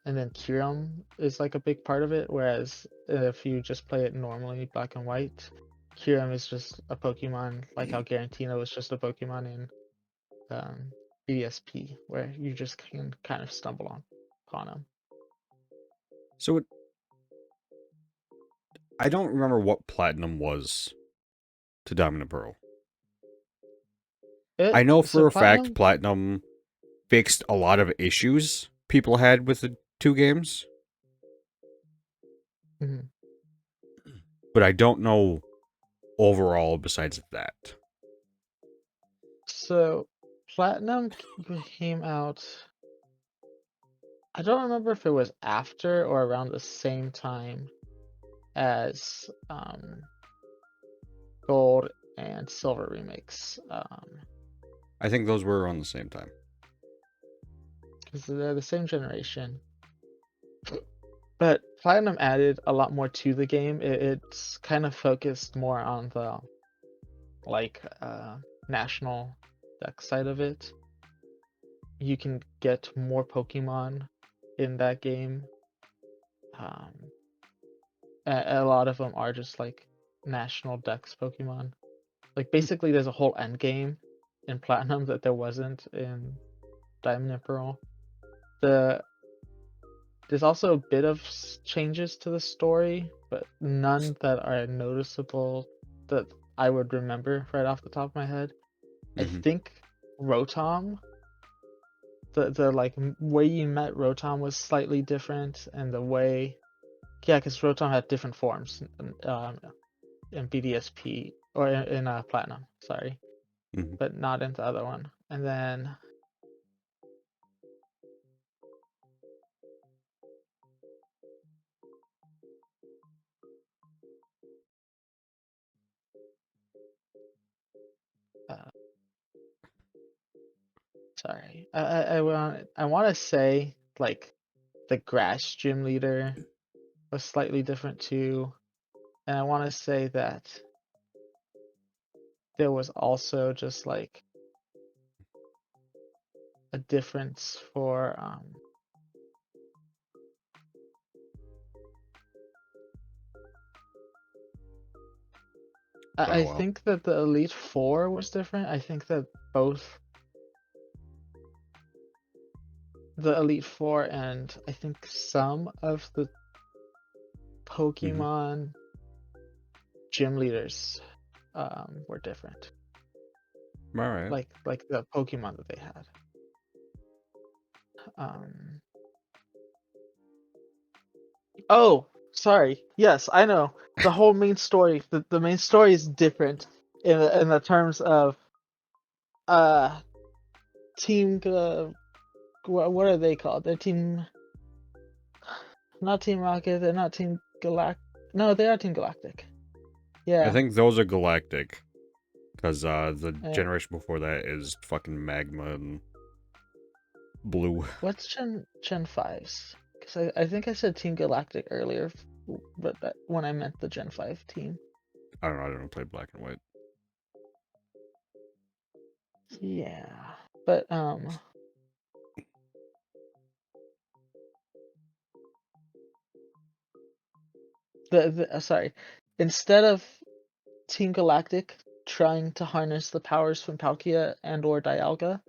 and then Kyurem is like a big part of it. Whereas if you just play it normally, black and white, Kyurem is just a Pokemon, like how Garantino is just a Pokemon in BSP, where you just can kind of stumble upon him. So I don't remember what Platinum was to Diamond and Pearl. I know So for a fact Platinum. Platinum fixed a lot of issues people had with the two games, Mhm. but I don't know overall besides that. So Platinum came out. I don't remember if it was after or around the same time as Gold and Silver remakes, I think those were around the same time. because they're the same generation. But Platinum added a lot more to the game. It's kind of focused more on the like national deck side of it. You can get more Pokemon in that game. Um, a lot of them are just like national dex Pokemon. Like basically, there's a whole end game in Platinum that there wasn't in Diamond and Pearl. The There's also a bit of changes to the story, but none that are noticeable that I would remember right off the top of my head. I Mm-hmm. think Rotom, the like way you met Rotom was slightly different, and the way, yeah, because Rotom had different forms in BDSP or in Platinum, sorry, Mm-hmm. but not in the other one. And then uh, sorry, I want to say like the grass gym leader was slightly different too. And I want to say that there was also just like a difference for Been a I while. think that the Elite Four was different. I think that both the Elite Four and I think some of the Mm-hmm. Pokemon gym leaders were different. All right. Like the Pokemon that they had. Um, oh, sorry. Yes, I know. The whole main story, the main story is different in the terms of uh Team. What are they called? They're Team. Not Team Rocket. They're not Team Galact. No, they are Team Galactic. I Yeah. think those are galactic. Because the Uh, generation before that is fucking magma and blue. what's Gen 5's? Because I think I said Team Galactic earlier, but when I meant the Gen 5 team. I don't play black and white. Yeah. But sorry. Instead of Team Galactic trying to harness the powers from Palkia and or Dialga,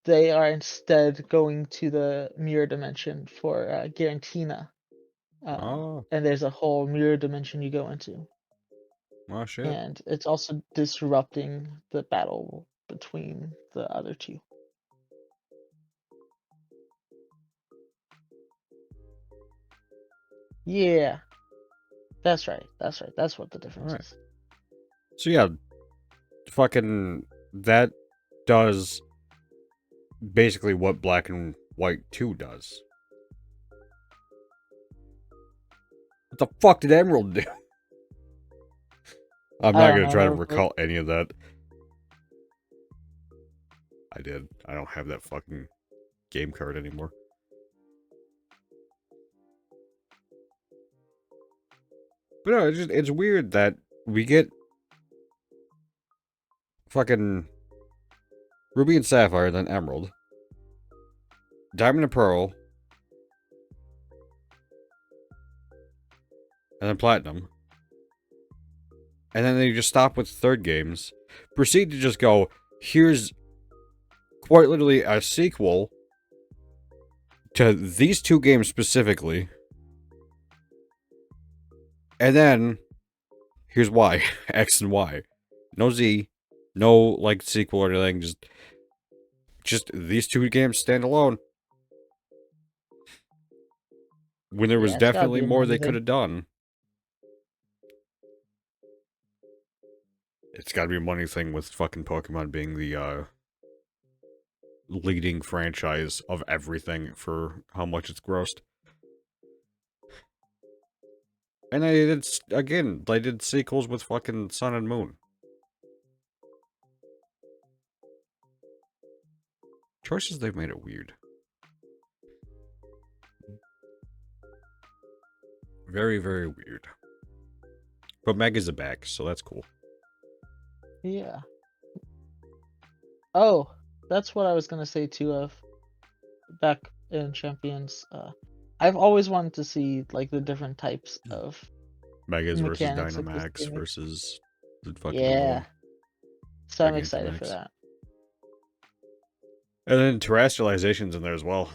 they are instead going to the mirror dimension for Garantina. Oh, And there's a whole mirror dimension you go into. oh shit. And it's also disrupting the battle between the other two. Yeah, that's right. That's right. That's what the difference Alright. is. So yeah, fucking that does basically what black and white 2 does. What the fuck did Emerald do? I'm I not don't gonna know. I try to never played. recall any of that. I did. I don't have that fucking game card anymore. But no, it's weird that we get fucking Ruby and Sapphire, then Emerald, Diamond and Pearl, and then Platinum. And then they just stop with third games. Proceed to just go, here's quite literally a sequel to these 2 games specifically. And then, here's Y, X and Y. No Z, no, like, sequel or anything, just these 2 games stand alone. When there was Yeah, it's gotta definitely be a more money they could thing. have done. It's gotta be a money thing with fucking Pokemon being the, leading franchise of everything for how much it's grossed. And they did sequels with fucking Sun and Moon. Choices they've made it weird. Very, very weird. But Megas are back, so that's cool. Yeah. Oh, that's what I was gonna say too. Of back in Champions, I've always wanted to see like the different types of Megas versus mechanics Dynamax existing. versus the fucking Yeah, Moon. so I'm excited for Gigantamax. that. And then Terrestrialization's in there as well.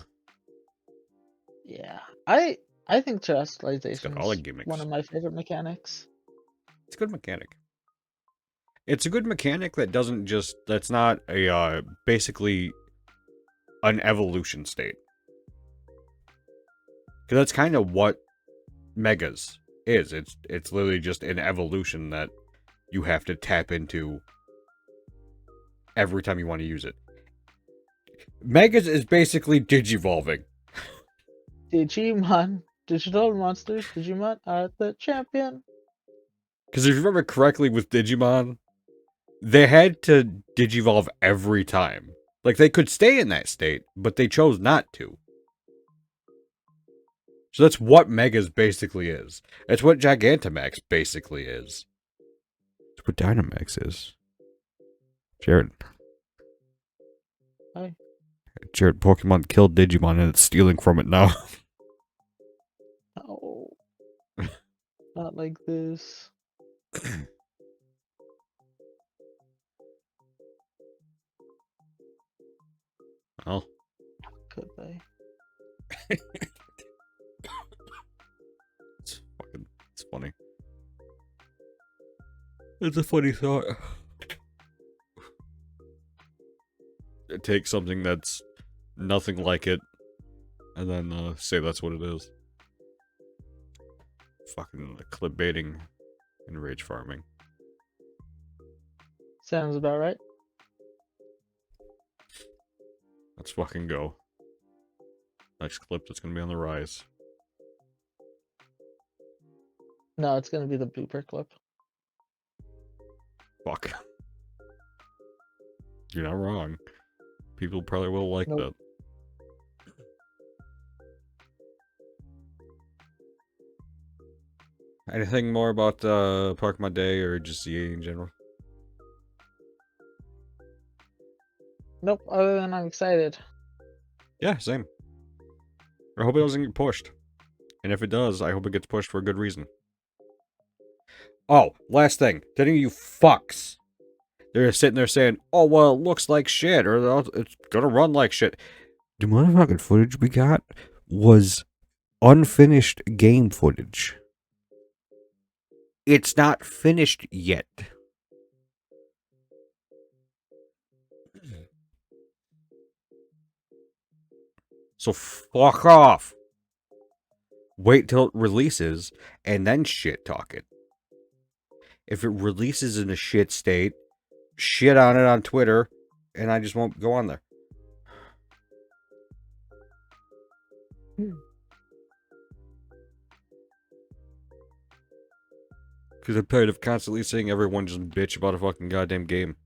Yeah, I think It's got all the terrestrialization's one gimmicks. of my favorite mechanics. It's a good mechanic. It's a good mechanic that doesn't just... That's not a, basically an evolution state. Because that's kind of what Megas is. It's literally just an evolution that you have to tap into every time you want to use it. Megas is basically digivolving. Digimon, digital monsters, Digimon are the champion. Because if you remember correctly with Digimon, they had to digivolve every time. Like, they could stay in that state, but they chose not to. So that's what Megas basically is. It's what Gigantamax basically is. It's what Dynamax is. Jared. Hi. Jared, Pokemon killed Digimon and it's stealing from it now. Oh, not like this. Oh. Could they? It's funny. It's a funny thought. Take something that's nothing like it, and then say that's what it is. Fucking clickbaiting and rage farming. Sounds about right. Let's fucking go. Next clip that's gonna be on the rise. No, it's gonna be the blooper clip. Fuck. You're not wrong. People probably will like Nope. that. Anything more about Pokemon Day or just EA in general? Nope, other than I'm excited. Yeah, same. I hope it doesn't get pushed. And if it does, I hope it gets pushed for a good reason. Oh, last thing. Did any of you fucks? They're sitting there saying, oh, well, it looks like shit, or it's gonna run like shit. The motherfucking footage we got was unfinished game footage. It's not finished yet. So fuck off. Wait till it releases and then shit talk it. If it releases in a shit state, shit on it on Twitter, and I just won't go on there. Because I'm tired of constantly seeing everyone just bitch about a fucking goddamn game.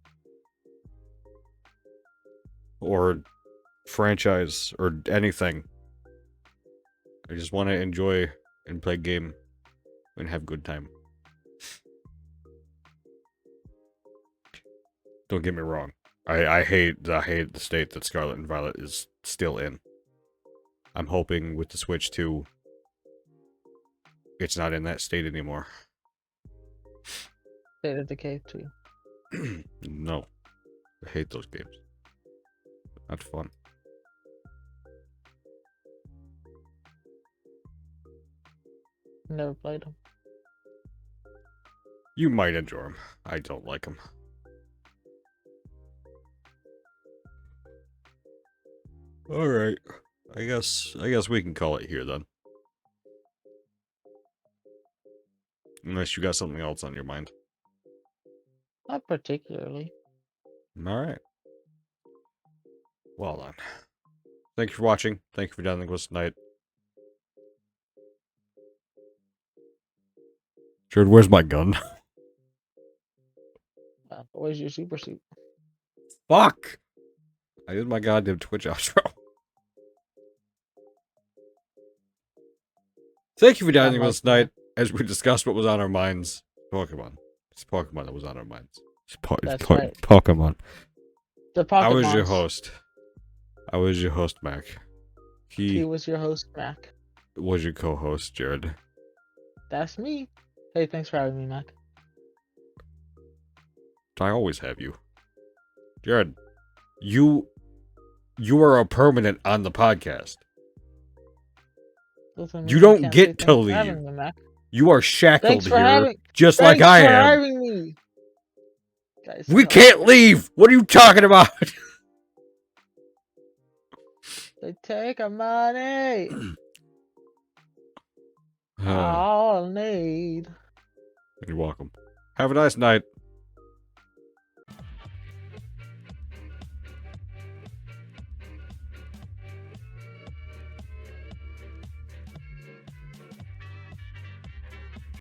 Or franchise, or anything. I just want to enjoy and play game and have a good time. Don't get me wrong. I hate the state that Scarlet and Violet is still in. I'm hoping with the Switch 2, it's not in that state anymore. State of Decay 2. No. I hate those games. Not fun. Never played them. You might enjoy them. I don't like them. Alright. I guess we can call it here then. Unless you got something else on your mind. Not particularly. Alright. Well then. Thank you for watching. Thank you for downloading with us tonight. Jared, where's my gun? Where's your super suit? Fuck! I did my goddamn Twitch outro. Thank you for downloading with us tonight as we discussed what was on our minds. Pokemon. It's Pokemon that was on our minds. That's right. Pokemon. The Pokemon. I was your host. I was your host, Mac. He was your host, Mac. Was your co-host, Jared. That's me. Hey, thanks for having me, Mac. I always have you. Jared, you are a permanent on the podcast. Listen, You don't get to leave. Me, You are shackled here, just like I am. Having me. Guys, We can't leave. What are you talking about? They take our money. All I need. You're welcome. Have a nice night.